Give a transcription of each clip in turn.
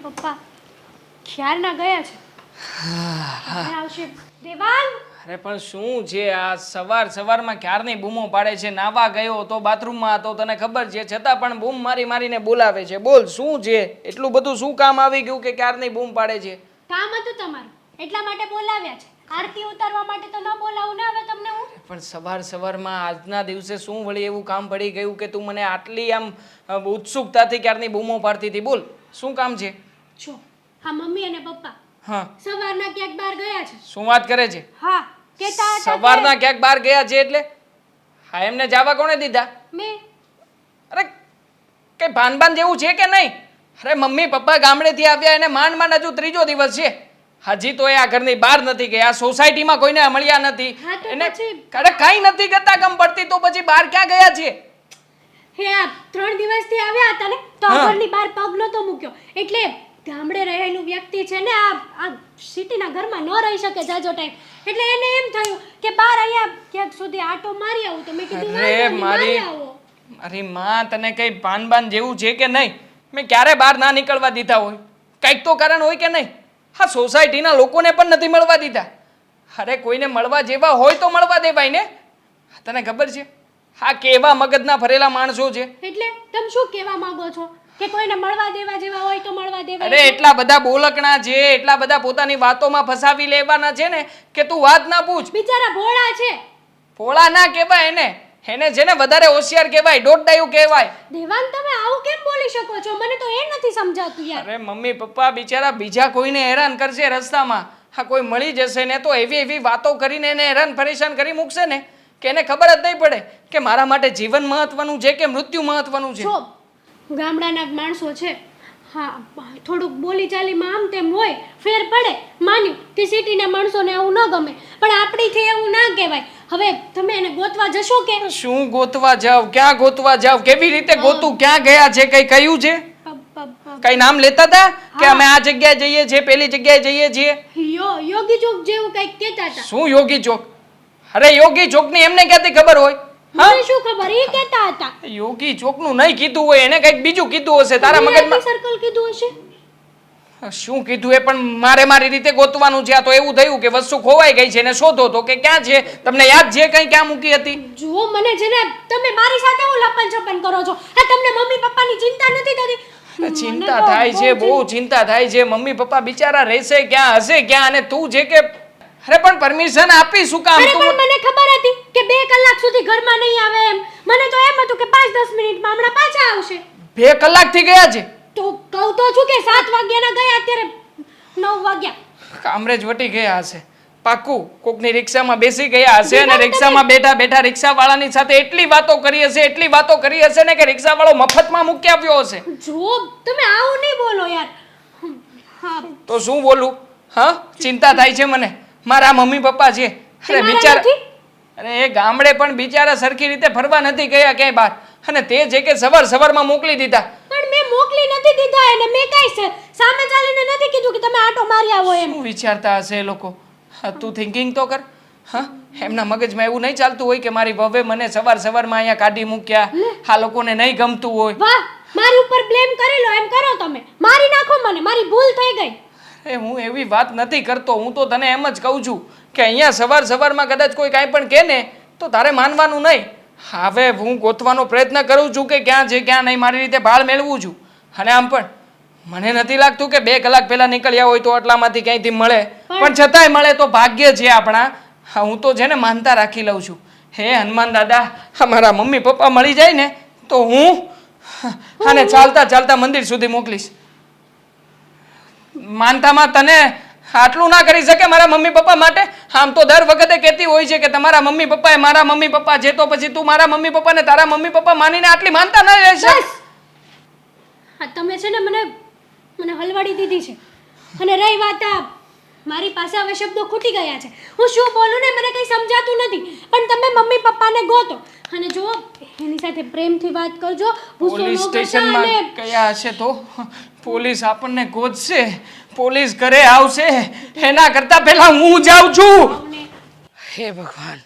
પપ્પા ક્યારના ગયા છે. હવે આવશે દેવાંગ. અરે પણ શું છે આ સવારમાં ક્યારની બૂમો પાડે છે? નાવા ગયો તો બાથરૂમમાં હતો તને ખબર છે, છતાં પણ બૂમ મારીને બોલાવે છે. બોલ શું છે? એટલું બધું શું કામ આવી ગયું કે ક્યારની બૂમ પાડે છે? કામ હતું તમારું એટલા માટે બોલાવ્યા છે. આરતી ઉતારવા માટે તો ન બોલાવું ને હવે તમને હું. પણ સવારમાં આજના દિવસે શું વળી એવું કામ પડી ગયું કે તું મને આટલી આમ ઉત્સુકતાથી ક્યારની બૂમો પાડતી હતી? બોલ શું કામ છે? જો હા, મમ્મી અને પપ્પા હા સવારના ક્યાંક બહાર ગયા છે. શું વાત કરે છે? હા કેતા હતા સવારના ક્યાંક બહાર ગયા છે એટલે? હા એમને જવા કોણે દીધા? મેં. અરે કઈ ભાન જેવું છે કે નહીં? અરે મમ્મી પપ્પા ગામડેથી આવ્યા એને માંડ હજુ ત્રીજો દિવસ છે, હજી તો એ આ ઘરની બહાર નથી ગયા, સોસાયટીમાં કોઈને મળ્યા નથી એને. અરે કઈ નથી કરતા ગમ પડતી તો પછી બહાર ક્યાં ગયા છે? હે આ 3 દિવસથી આવ્યા હતા ને તો આ ઘરની બહાર પગ નતો મૂક્યો. એટલે ગામડે રહેલું વ્યક્તિ છે ને આ સિટીના ઘરમાં ન રહી શકે જાજો ટાઈમ, એટલે એને એમ થયું કે બહાર અહીંયા ક્યાંક સુધી આટો મારી આવું. તો મેં કીધું અરે મારી માં તને કઈ ભાન જેવું છે કે નહીં? મેં ક્યારે બહાર ના નીકળવા દીધા હોય? કંઈક તો કારણ હોય કે નહીં? હા સોસાયટીના લોકોને પણ નથી મળવા દીધા. અરે કોઈને મળવા જેવા હોય તો મળવા દેવાય ને. તને ખબર છે હા કેવા મગજના ભરેલા માણસો છે. એટલે તમે શું કહેવા માંગો છો કે કોઈને મળવા દેવા જેવા હોય તો મળવા દેવાય? અરે એટલા બધા બોલકણા છે, એટલા બધા પોતાની વાતોમાં ફસાવી લેવાના છે ને કે તું વાત ના પૂછ. બિચારા ભોળા છે. ભોળા ના કહેવાય એને છે ને વધારે હોશિયાર કહેવાય, દોડડાયું કહેવાય. દેવાંગ તમે આવું કેમ બોલી શકો છો? મને તો એ નથી સમજાતું યાર. અરે મમ્મી પપ્પા બિચારા બીજા કોઈને હેરાન કરશે રસ્તામાં, હા કોઈ મળી જશે ને તો એવી વાતો કરીને એને હેરાન પરેશાન કરી મૂકશે ને કે એને ખબર જ નહીં પડે કે મારા માટે જીવન મહત્વનું છે કે મૃત્યુ મહત્વનું છે. જો ગામડાના માણસો છે, હા થોડુંક બોલી ચાલીમાં આમ તેમ હોય, ફેર પડે, માન્યું કે સિટીના માણસોને એવું ન ગમે, પણ આપણીથી એવું ના કહેવાય. હવે તમે એને ગોતવા જશો કે? શું ગોતવા જાવ? ક્યાં ગોતવા જાવ? કેવી રીતે ગોતું? ક્યાં ગયા છે? કઈ કહ્યું છે? કઈ નામ લેતા હતા કે અમે આ જગ્યાએ જઈએ છીએ, પેલી જગ્યાએ જઈએ છીએ? યોગી ચોક જેવું કઈક કહેતા હતા. શું યોગી ચોક? અરે યોગી ચોકની એમને ક્યાંથી ખબર હોય? મને શું ખબર, એ કહેતા હતા. યોગી ચોકનું નહીં કીધું હોય, એને કઈક બીજું કીધું હશે. તારા મગજમાં સર્કલ કીધું હશે. શું કીધું એ પણ મારી રીતે ગોતવાનું છે. આ તો એવું થયું કે વસ્તુ ખોવાઈ ગઈ છે ને શોધો તો કે ક્યાં છે. તમને યાદ છે કઈ ક્યાં મૂકી હતી? જુઓ મને છે ને તમે મારી સાથે હું લપન છપન કરો છો. આ તમને મમ્મી પપ્પાની ચિંતા નથી થતી? ચિંતા થાય છે, બહુ ચિંતા થાય છે. મમ્મી પપ્પા બિચારા રહેશે ક્યાં, હશે ક્યાં? અને તું છે કે અરે પણ પરમિશન આપી શું કામ? તું મને ખબર હતી કે 2 કલાક સુધી ઘરમાં નહીં આવે એમ. મને તો એમ હતું કે 5-10 મિનિટમાં હમણાં પાછા આવશે. 2 કલાકથી ગયા છે તો કહું તો છું કે 7 વાગ્યાના ગયા, અત્યારે 9 વાગ્યા. કામરેજ વટી ગયા હશે પાક્કું. કોકની રિક્ષામાં બેસી ગયા હશે અને રિક્ષામાં બેઠા રિક્ષાવાળાની સાથે એટલી વાતો કરી હશે ને કે રિક્ષાવાળો મફતમાં મૂકી આવ્યો હશે. જો તમે આવું નહીં બોલો યાર. હા તો શું બોલું? હા ચિંતા થાય છે મને. મારા મમ્મી પપ્પા છે, અરે બિચારા, અરે એ ગામડે પણ બિચારા સરખી રીતે ફરવા નથી ગયા ક્યાંય બહાર, અને તે છે કે સવારમાં મોકલી દીધા. પણ મેં મોકલી નથી દીધા એને. મેં કઈ સામે ચાલીને નથી કીધું કે તમે આટો મારી આવો એમ. શું વિચારતા હશે એ લોકો? હા તું થિંકિંગ તો કર. હા એમના મગજમાં એવું નહીં ચાલતું હોય કે મારી વહુએ મને સવારમાં અહીંયા કાઢી મૂક્યા, આ લોકોને નહીં ગમતું હોય. વાહ, મારી ઉપર બ્લેમ કરી લો એમ કરો તમે. મારી નાખો મને, મારી ભૂલ થઈ ગઈ. હું એવી વાત નથી કરતો. હું તો તને એમ જ કહું છું કે અહીંયા સવારમાં કદાચ કોઈ કાંઈ પણ કહે ને તો તારે માનવાનું નહીં. હવે હું ગોતવાનો પ્રયત્ન કરું છું કે ક્યાં છે ક્યાં નહીં, મારી રીતે ભાળ મેળવું છું. અને આમ પણ મને નથી લાગતું કે 2 કલાક પહેલા નીકળ્યા હોય તો આટલામાંથી ક્યાંયથી મળે, પણ છતાંય મળે તો ભાગ્ય છે આપણા. હા હું તો છે ને માનતા રાખી લઉં છું. હે હનુમાન દાદા, મારા મમ્મી પપ્પા મળી જાય ને તો હું આને ચાલતા મંદિર સુધી મોકલીશ. માનતામાં તને આટલું ના કરી શકે મારા મમ્મી પપ્પા માટે? આમ તો દર વખતે કહેતી હોય છે કે તમારા મમ્મી પપ્પા એ મારા મમ્મી પપ્પા છે, તો પછી તું મારા મમ્મી પપ્પાને તારા મમ્મી પપ્પા માનીને આટલી માનતા ન રહેશે? હા તમે છે ને મને હલવાડી દીધી છે. અને રહી વાત મારી પાસે હવે શબ્દો ખૂટી ગયા છે. હું શું બોલું ને મને કંઈ સમજાતું નથી. પણ તમે મમ્મી પપ્પાને ગોતો અને જો એની સાથે પ્રેમથી વાત કરજો. પોલીસ સ્ટેશનમાં કયા હશે તો પોલીસ આપણને ગોતશે, પોલીસ ઘરે આવશે, એના કરતા પહેલા હું જાઉં છું. હે ભગવાન,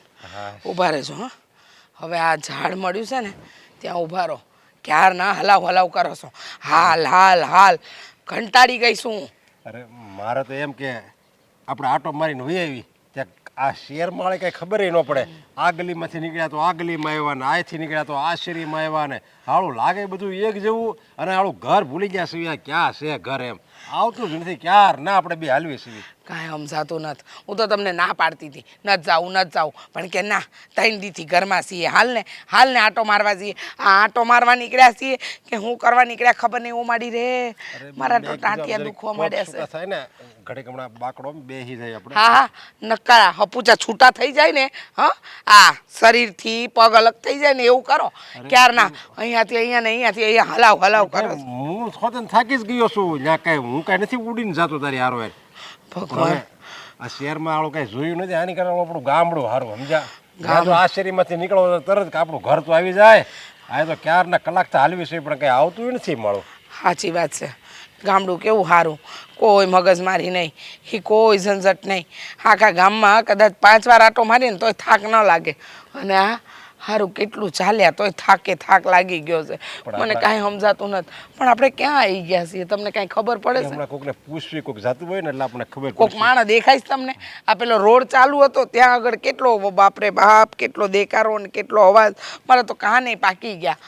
ઊભા રહેજો. હા હવે આ ઝાડ મળ્યું છે ને ત્યાં ઊભા રહો. ક્યારના હલાવ કરો છો. હાલ ઘંટાડી ગઈ છું. અરે મારે તો એમ કે આપણે આટો મારીને વહી આવી ત્યાં આ શેર માળે કાંઈ ખબર ન પડે. આ ગલીમાંથી નીકળ્યા તો આ ગલીમાં આવ્યા ને આથી નીકળ્યા તો આ શેરીમાં આવ્યા ને હાળું લાગે બધું એક જેવું. અને હાળું ઘર ભૂલી ગયા છીએ ક્યાં છે ઘર એમ આવતું જ નથી. ક્યાર ના આપણે બે હાલવી છીએ. કાંઈ સમજાતું નથી. હું તો તમને ના પાડતી હતી નથી જાઉં પણ કે ના 3 દીથી ઘરમાં છીએ. હાલ ને આટો મારવા છીએ. આ આટો મારવા નીકળ્યા છીએ કે હું કરવા નીકળ્યા ખબર નહીં. હું માડી રે મારા તો ટાંટિયા દુખવા માંડ્યા છે. થાય ને ઘડીક હમણાં બાકડો બેસી જાય આપણે. હા નક્કા હપુચા છૂટા થઈ જાય ને. હા આ શરીરથી પગ અલગ થઈ જાય ને એવું કરો. ક્યાર ના અહીંયાથી અહીંયા ને અહીંયાથી અહીંયા હલાવ કરો. હું સ્વતંત્ર થાકી જ ગયો છું. ત્યાં કાંઈ હું કાંઈ નથી ઉડીને જતો તારી હારો. ભગવાન આ શહેરમાં આવું કઈ જોયું નથી. આની કારણ આપણું ગામડું સારું સમજ્યા. જો આ શેરીમાંથી નીકળો તો તરત આપણું ઘર તો આવી જાય. આ તો ક્યારના કલાક તો હાલવી છે પણ કઈ આવતું નથી મારું. સાચી વાત છે. ગામડું કેવું સારું. કોઈ મગજમારી નહીં. એ કોઈ ઝંઝટ નહીં. આખા ગામમાં કદાચ 5 વાર આટો મારીને તોય થાક ન લાગે. અને આ સારું કેટલું ચાલ્યા તોય થાક લાગી ગયો છે. મને કાંઈ સમજાતું નથી. પણ આપણે ક્યાં આવી ગયા છીએ તમને કાંઈ ખબર પડે છે? હમણાં કોકને પૂછવી કોક જાતું હોય ને એટલે આપણને ખબર કોક માણસ દેખાય છે તમને? આ પેલો રોડ ચાલુ હતો ત્યાં આગળ કેટલો બાપરે બાપ કેટલો દેકારો ને કેટલો અવાજ. મારે તો કાને પાકી ગયા.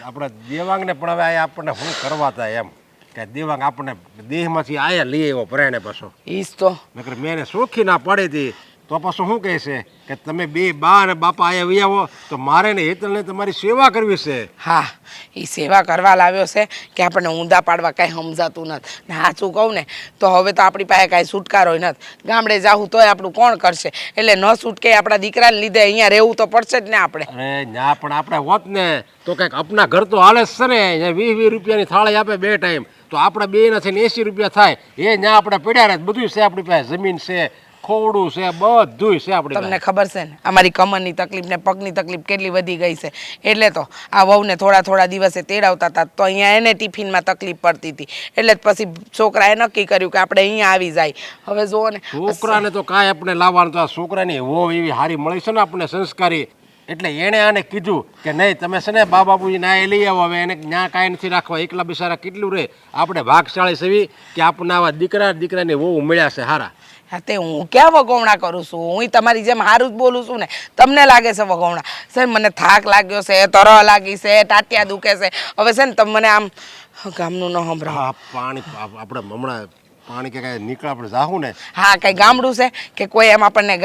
આપણા દેવાંગને પણ હવે આપણને શું કરવા હતા એમ કે દેવાંગ આપણને દેહમાંથી આયા લઈ આવ્યો પરાયણે પાછો. ઈજ તો નકર મેં એને સોખી ના પાડી હતી તો પાછું શું કહે છે કે તમે બે બા અને બાપા આયા વહી આવો તો મારે ને હેતલને તમારી સેવા કરવી છે. હા એ સેવા કરવા લાવ્યો છે કે આપણને ઊંધા પાડવા કાંઈ સમજાતું નથી. ને સાચું કહું ને તો હવે તો આપણી પાસે કાંઈ છુટકારો નથી. ગામડે જાવું તોય આપણું કોણ કરશે? એટલે ન છૂટકે આપણા દીકરાને લીધે અહીંયા રહેવું તો પડશે જ ને આપણે. અરે ના પણ આપણે હોત ને તો કંઈક આપણા ઘર તો હાલે જ છે ને. અહીંયા 20 રૂપિયાની થાળી આપે 2 ટાઈમ તો આપણે બે નથી ને 80 રૂપિયા થાય. એ ત્યાં આપણે પડ્યા રહે. બધું છે આપણી પાસે. જમીન છે ખોડું છે બધું છે આપણી. તમને ખબર છે ને અમારી કમરની તકલીફ ને પગની તકલીફ કેટલી વધી ગઈ છે. એટલે તો આ વહુને થોડા દિવસે તેડાવતા હતા તો અહીંયા એને ટિફિનમાં તકલીફ પડતી હતી. એટલે જ પછી છોકરાએ નક્કી કર્યું કે આપણે અહીંયા આવી જાય. હવે જુઓ ને છોકરાને તો કાંઈ આપણે લાવવાનું તો આ છોકરાની વહુ એવી સારી મળી છે ને આપણને સંસ્કારી. એટલે એણે આને કીધું કે નહીં તમે છે ને બા બાપુજી ના એ લઈ આવો. હવે એને ત્યાં કાંઈ નથી રાખવા. એકલા બિચારા કેટલું રહે. આપણે ભાગશાળી સેવી કે આપણને આવા દીકરાની વહુ મળ્યા છે સારા. હા તે હું ક્યાં વગોવણા કરું છું? હું તમારી જેમ સારું જ બોલું છું ને. તમને લાગે છે વગોવણા? સર મને થાક લાગ્યો છે, તરહ લાગી છે, ટાટિયા દુખે છે. હવે છે ને તમે મને આમ ગામનું ન સંભળાવો. પાણી આપણે હમણાં પાણી કે કાંઈ નીકળે આપણે જાહું ને. હા કઈ ગામડું છે કે કોઈ એમ આપણને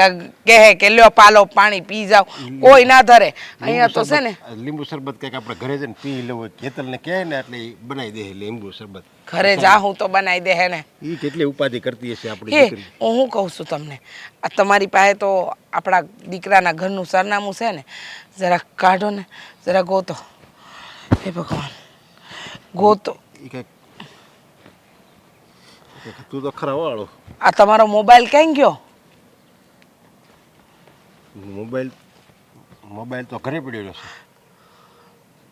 કહે કે લ્યો પાલો પાણી પી જાવ? કોઈ ના ધરે. અહીંયા તો છે ને લીંબુ શરબત કંઈક આપણે ઘરે જઈને પી લેવું. કેતલને કહે ને એટલે એ બનાવી દે લીંબુ શરબત. ઘરે જાઉં તો બનાવી દે હે ને. એ કેટલી ઉપાધિ કરતી હશે આપણી દીકરી. હું શું કહું છું તમને, આ તમારી પાસે તો આપણા દીકરાના ઘરનું સરનામું છે ને, જરા કાઢો ને, જરા ગોતો. હે ભગવાન ગોતો. તું તો ખરા વાળો. આ તમારો મોબાઈલ ક્યાં ગયો? મોબાઈલ તો ઘરે પડ્યો છે.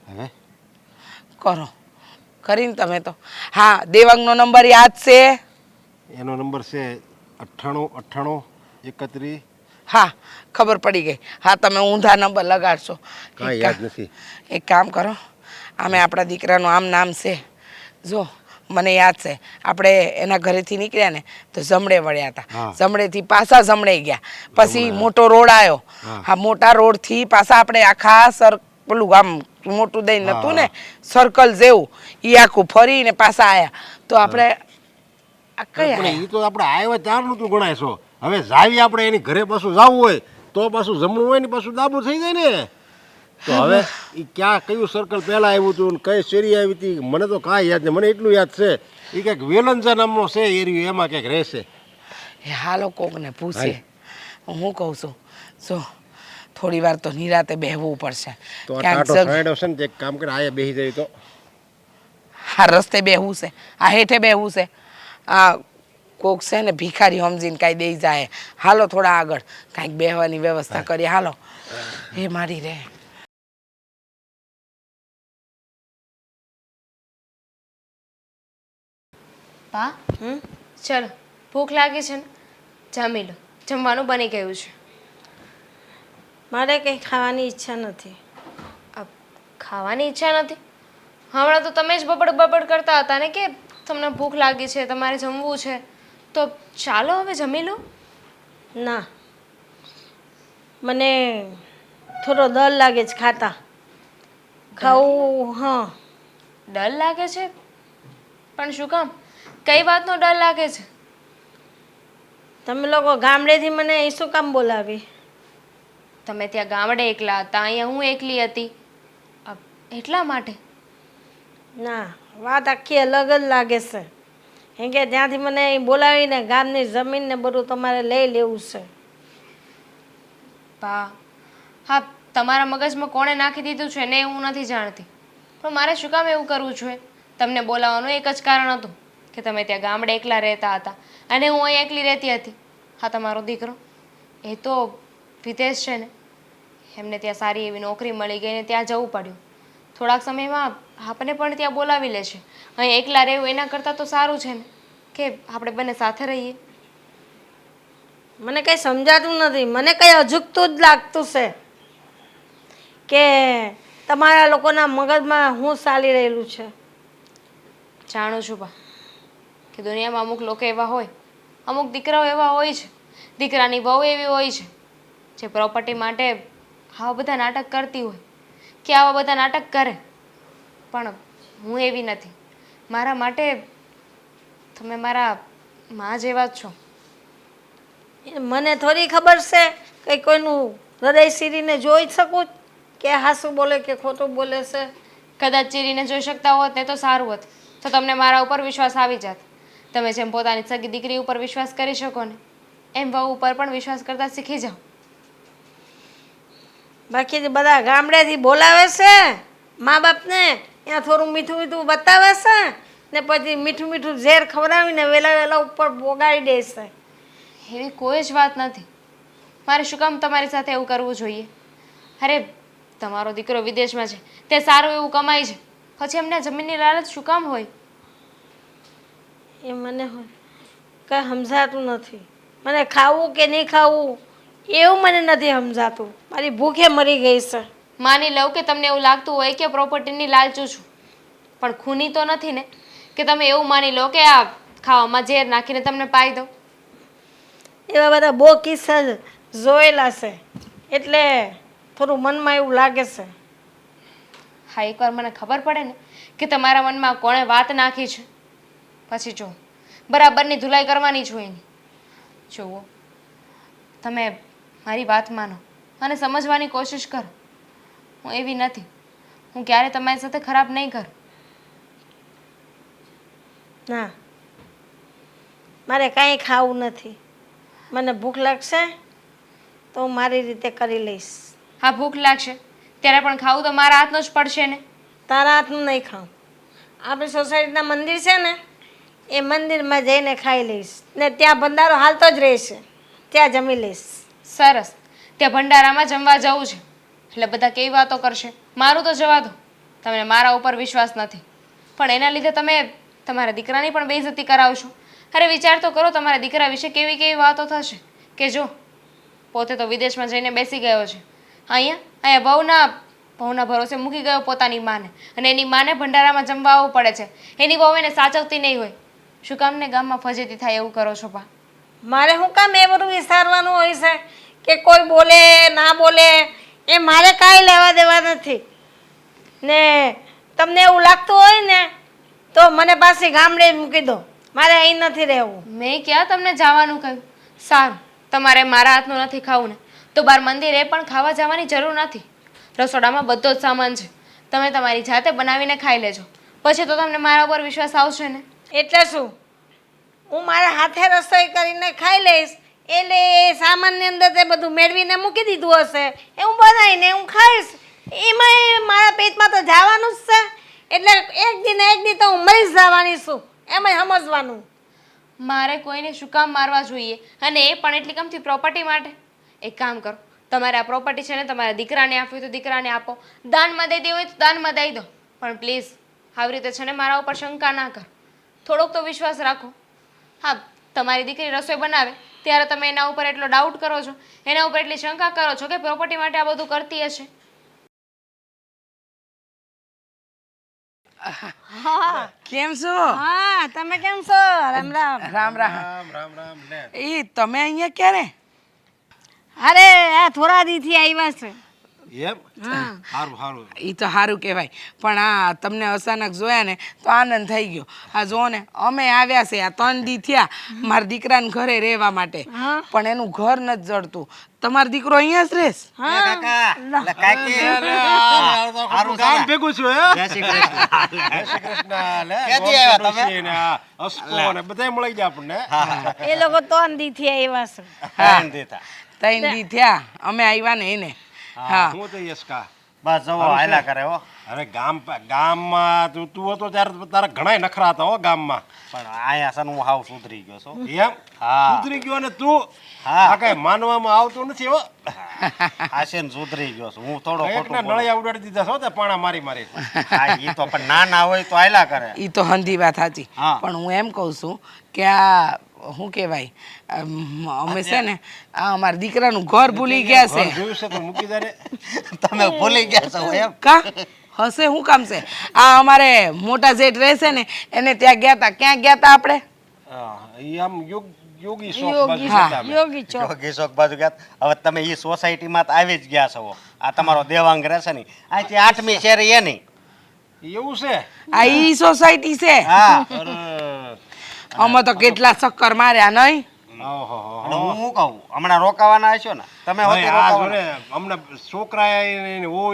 હવે કરો કરીને તમે તો. હા દેવાંગનો નંબર યાદ છે? એનો નંબર છે 98 31. હા ખબર પડી ગઈ. હા તમે ઊંધા નંબર લગાડશો. કાંઈ યાદ નથી. એક કામ કરો, આમે આપણા દીકરાનું આમ નામ છે. જો મને યાદ છે આપણે એના ઘરેથી નીકળ્યા ને તો જમણે વળ્યા હતા. જમણેથી પાછા જમણે ગયા. પછી મોટો રોડ આવ્યો. હા મોટા રોડથી પાછા આપણે આખા પેલું આમ મોટું દઈ નતું ને સર્કલ જેવું એ આખું ફરીને પાછા આવ્યા. તો આપણે એ તો આપણે આવ્યા ત્યારનું તું ગણાય છો. હવે જાવી આપણે એની ઘરે પાછું જવું હોય તો પાછું જમણું હોય ને પાછું ડાબું થઈ જાય ને. તો હવે એ ક્યાં કયું સર્કલ પહેલાં આવ્યું હતું ને કઈ શેરી આવી હતી મને તો કાંઈ યાદ નહીં. મને એટલું યાદ છે એ કંઈક વેલંજા નામનો છે એરિયો એમાં કંઈક રહેશે. હાલો કોકને પૂછીએ. હું કહું છું જો થોડી વાર તો નિરાતે બેહવું પડશે. તો ટાટો સાઈડો છે ને એક કામ કરે આયા બેસી જાય તો. આ રસ્તે બેહવું છે, આ હેઠે બેહવું છે. આ કોક છે ને ભિખારી સમજીને કાંઈ દઈ જાય. હાલો થોડા આગળ કાંઈક બેહવાની વ્યવસ્થા કરીએ. હાલો એ મારી રે. પા ચલો ભૂખ લાગી છે ને જમી લો. જમવાનું બની ગયું છે. મારે કંઈ ખાવાની ઈચ્છા નથી. ખાવાની ઈચ્છા નથી? હમણાં તો તમે જ બબડ બબડ કરતા હતા ને કે તમને ભૂખ લાગી છે, તમારે જમવું છે, તો ચાલો હવે જમી લો. ના, મને થોડો ડર લાગે છે ખાતા. ખાવું, હા. ડર લાગે છે? પણ શું કામ? કઈ વાતનો ડર લાગે છે? તમે લોકો ગામડેથી મને એ શું કામ બોલાવી? તમે ત્યાં ગામડે એકલા હતા, અહીંયા હું એકલી હતી, એટલા માટે. ના, વાત આખી અલગ જ લાગે છે. કેમ કે ત્યાંથી મને અહીં બોલાવીને ગામની જમીન ને બધું તમારે લઈ લેવું છે. બા, હા, તમારા મગજમાં કોણે નાખી દીધું છે ને હું નથી જાણતી, પણ મારે શું કામ એવું કરવું જોઈએ? તમને બોલાવવાનું એક જ કારણ હતું કે તમે ત્યાં ગામડે એકલા રહેતા હતા અને હું અહીં એકલી રહેતી હતી. હા, તમારો દીકરો એ તો વિદેશ છે ને, એમને ત્યાં સારી એવી નોકરી મળી ગઈ ને ત્યાં જવું પડ્યું. થોડાક સમયમાં આપણે પણ ત્યાં બોલાવી લેશે. અહીં એકલા રહેવું એના કરતાં તો સારું છે ને કે આપણે બંને સાથે રહીએ. મને કંઈ સમજાતું નથી. મને કંઈ અજુગતું જ લાગતું છે કે તમારા લોકોના મગજમાં શું ચાલી રહેલું છે. જાણું છું બા કે દુનિયામાં અમુક લોકો એવા હોય, અમુક દીકરાઓ એવા હોય છે, દીકરાની વહુ એવી હોય છે જે પ્રોપર્ટી માટે આવા બધા નાટક કરતી હોય કે આવા બધા નાટક કરે. પણ હું એવી નથી. મારા માટે તમે મારા મા જેવા જ છો. મને થોડી ખબર છે કે કોઈનું હૃદય સીરીને જોઈ શકું કે હાસું બોલે કે ખોટું બોલે છે. કદાચ ચીરીને જોઈ શકતા હોત ને તો સારું હોત, તો તમને મારા ઉપર વિશ્વાસ આવી જાત. તમે જેમ પોતાની સગી દીકરી ઉપર વિશ્વાસ કરી શકો ને એમ વહુ ઉપર પણ વિશ્વાસ કરતા શીખી જાઓ. બાકી બધા ગામડેથી બોલાવે છે મા બાપને, ત્યાં થોડું મીઠું મીઠું બતાવે છે ને પછી મીઠું મીઠું ઝેર ખવડાવીને વહેલા વહેલા ઉપર પોગાડી દે છે. એવી કોઈ જ વાત નથી. મારે શું કામ તમારી સાથે એવું કરવું જોઈએ? અરે, તમારો દીકરો વિદેશમાં છે, તે સારું એવું કમાય છે, પછી એમને જમીનની લાલચ શું કામ હોય? એ મને કંઈ સમજાતું નથી. મને ખાવું કે નહીં ખાવું એવું મને નથી સમજાતું. મારી ભૂખે મરી ગઈ છે. માની લઉં કે તમને એવું લાગતું હોય કે પ્રોપર્ટીની લાલચું છું, પણ ખૂની તો નથી ને કે તમે એવું માની લો કે આ ખાવામાં ઝેર નાખીને તમને પાઈ દો. એવા બધા બહુ કિસ્સા જોયેલા છે એટલે થોડું મનમાં એવું લાગે છે. હા, એકવાર મને ખબર પડે ને કે તમારા મનમાં કોણે વાત નાખી છે, પછી જો બરાબરની ધુલાઈ કરવાની જ હોય નહીં. જુઓ, તમે મારી વાત માનો અને સમજવાની કોશિશ કરો. હું એવી નથી. હું ક્યારે તમારી સાથે ખરાબ નહીં કરું. ના, મારે કાંઈ ખાવું નથી. મને ભૂખ લાગશે તો હું મારી રીતે કરી લઈશ. હા, ભૂખ લાગશે ત્યારે પણ ખાવું તો મારા હાથનું જ પડશે ને. તારા હાથનું નહીં ખાઉં. આપણી સોસાયટીના મંદિર છે ને એ મંદિરમાં જઈને ખાઈ લઈશ ને ત્યાં ભંડારો હાલતો જ રહેશે, ત્યાં જમી લઈશ. સરસ. ત્યાં ભંડારામાં જમવા જવું છે એટલે બધા કેવી વાતો કરશે. મારું તો જવા દો, તમને મારા ઉપર વિશ્વાસ નથી, પણ એના લીધે તમે તમારા દીકરાની પણ બેઇજ્જતી કરાવશો. અરે, વિચાર તો કરો તમારા દીકરા વિશે કેવી કેવી વાતો થશે કે જો પોતે તો વિદેશમાં જઈને બેસી ગયો છે, અહીંયા વહુના ભરોસે મૂકી ગયો પોતાની માને, અને એની માને ભંડારામાં જમવા આવવું પડે છે. એની વહુ એને સાચવતી નહીં હોય. શું કામ ને ગામમાં ફજેતી થાય એવું કરો છો બા? મારે શું કામ એ બધું વિચારવાનું હોય છે કે કોઈ બોલે ના બોલે એ મારે કાંઈ લેવા દેવા નથી. ને તમને એવું લાગતું હોય ને તો મને પાછી ગામડે મૂકી દો. મારે અહીં નથી રહેવું. મેં ક્યાં તમને જવાનું કહ્યું? સારું, તમારે મારા હાથનું નથી ખાવું ને તો બાર મંદિરે પણ ખાવા જવાની જરૂર નથી. રસોડામાં બધો જ સામાન છે, તમે તમારી જાતે બનાવીને ખાઈ લેજો. પછી તો તમને મારા ઉપર વિશ્વાસ આવશે ને. એટલે શું, હું મારા હાથે રસોઈ કરીને ખાઈ લઈશ એટલે એ સામાનની અંદર તે બધું મેળવીને મૂકી દીધું હશે એ હું બનાવીને હું ખાઈશ. એમાં મારા પેટમાં તો જવાનું જ છે એટલે એક દી તો હું મરી જ જવાની છું. એમાંય સમજવાનું. મારે કોઈને શું કામ મારવા જોઈએ, અને એ પણ એટલી કમથી પ્રોપર્ટી માટે? એક કામ કરો, તમારે આ પ્રોપર્ટી છે ને તમારા દીકરાને આપવી હોય તો દીકરાને આપો, દાનમાં દઈ દેવી હોય તો દાનમાં દઈ દો, પણ પ્લીઝ આવી રીતે છે ને મારા ઉપર શંકા ના કર. થોડોક તો વિશ્વાસ રાખો. હા, તમારી દીકરી રસોઈ બનાવે ત્યારે તમે એના ઉપર એટલો ડાઉટ કરો છો, એના ઉપર એટલી શંકા કરો છો કે પ્રોપર્ટી માટે આ બધું કરતી હશે. હા કેમ છો? હા તમે કેમ છો? રામ રામ. રામ રામ. રામ રામ રામ લે એ તમે અહીંયા ક્યારે? અરે આ થોડા દીથી આવ્યા છે. એમ સારું સારું એ તો સારું કહેવાય, પણ આ તમને અચાનક જોયા ને તો આનંદ થઈ ગયો. આ જુઓ ને અમે આવ્યા છે આ 3 દી થયા મારા દીકરાને ઘરે રહેવા માટે, પણ એનું ઘર નથી જડતું. તમારો દીકરો અહીંયા જ રહેશ? આખું ગામ ભેગું છું હે જય શ્રી કૃષ્ણ લે ક્યાંથી આવ્યા તમે ને આ અસ્કો ને બધાય મળી ગયા આપણને એ લોકો 3 દીથી આવ્યા છે. હા 3 દી થયા અમે આવ્યા ને એને. હા હું તો યસકા બસ જવો હાયલા કરે હો. અરે ગામમાં તું હતો ત્યારે તારા ઘણાય નખરા હતા હો ગામમાં પણ આયા છે ને હું હાવ સુધરી ગયો છું. એમ હા. સુધરી ગયો ને તું હા. આ કઈ માનવામાં આવતું નથી હો આશે ને સુધરી ગયો છું હું થોડો એકના ખોટું બોલું. નળિયા ઉડાડી દીધા છો તે પાણા મારી મારી હા ઈ તો પણ નાના હોય તો હાયલા કરે. એ તો હંધી વાત સાચી, હા. પણ હું એમ કહું છું કે આ શું કહેવાય, અમે છે ને આ અમારા દીકરાનું ઘર ભૂલી ગયા છે. ઘર જોયું છે તો મૂકી દે ને તમે ભૂલી ગયા છો એમ. કા હશે શું કામ છે? આ અમારે મોટા જેઠ રહેશે ને એને ત્યાં ગયા હતા. ક્યાં ગયા હતા આપણે? ઈ આમ યોગી શોખ બાજુ હા. જતા અમે. યોગી છો. જોગી શોક બાજુ ગયા. હવે તમે ઈ સોસાયટીમાં તો આવી જ ગયા છો. આ તમારો દેવાંગ રહેશે ને આથી 8મી શેરી એ નહીં. એવું છે આ ઈ સોસાયટી છે. હા. અરે અમે તો કેટલા ચક્કર માર્યા નહીં. ઓહો અને હું શું કહું હમણાં રોકાવાના હશો ને તમે હોતે આ રોકાવાના. જોને અમને છોકરા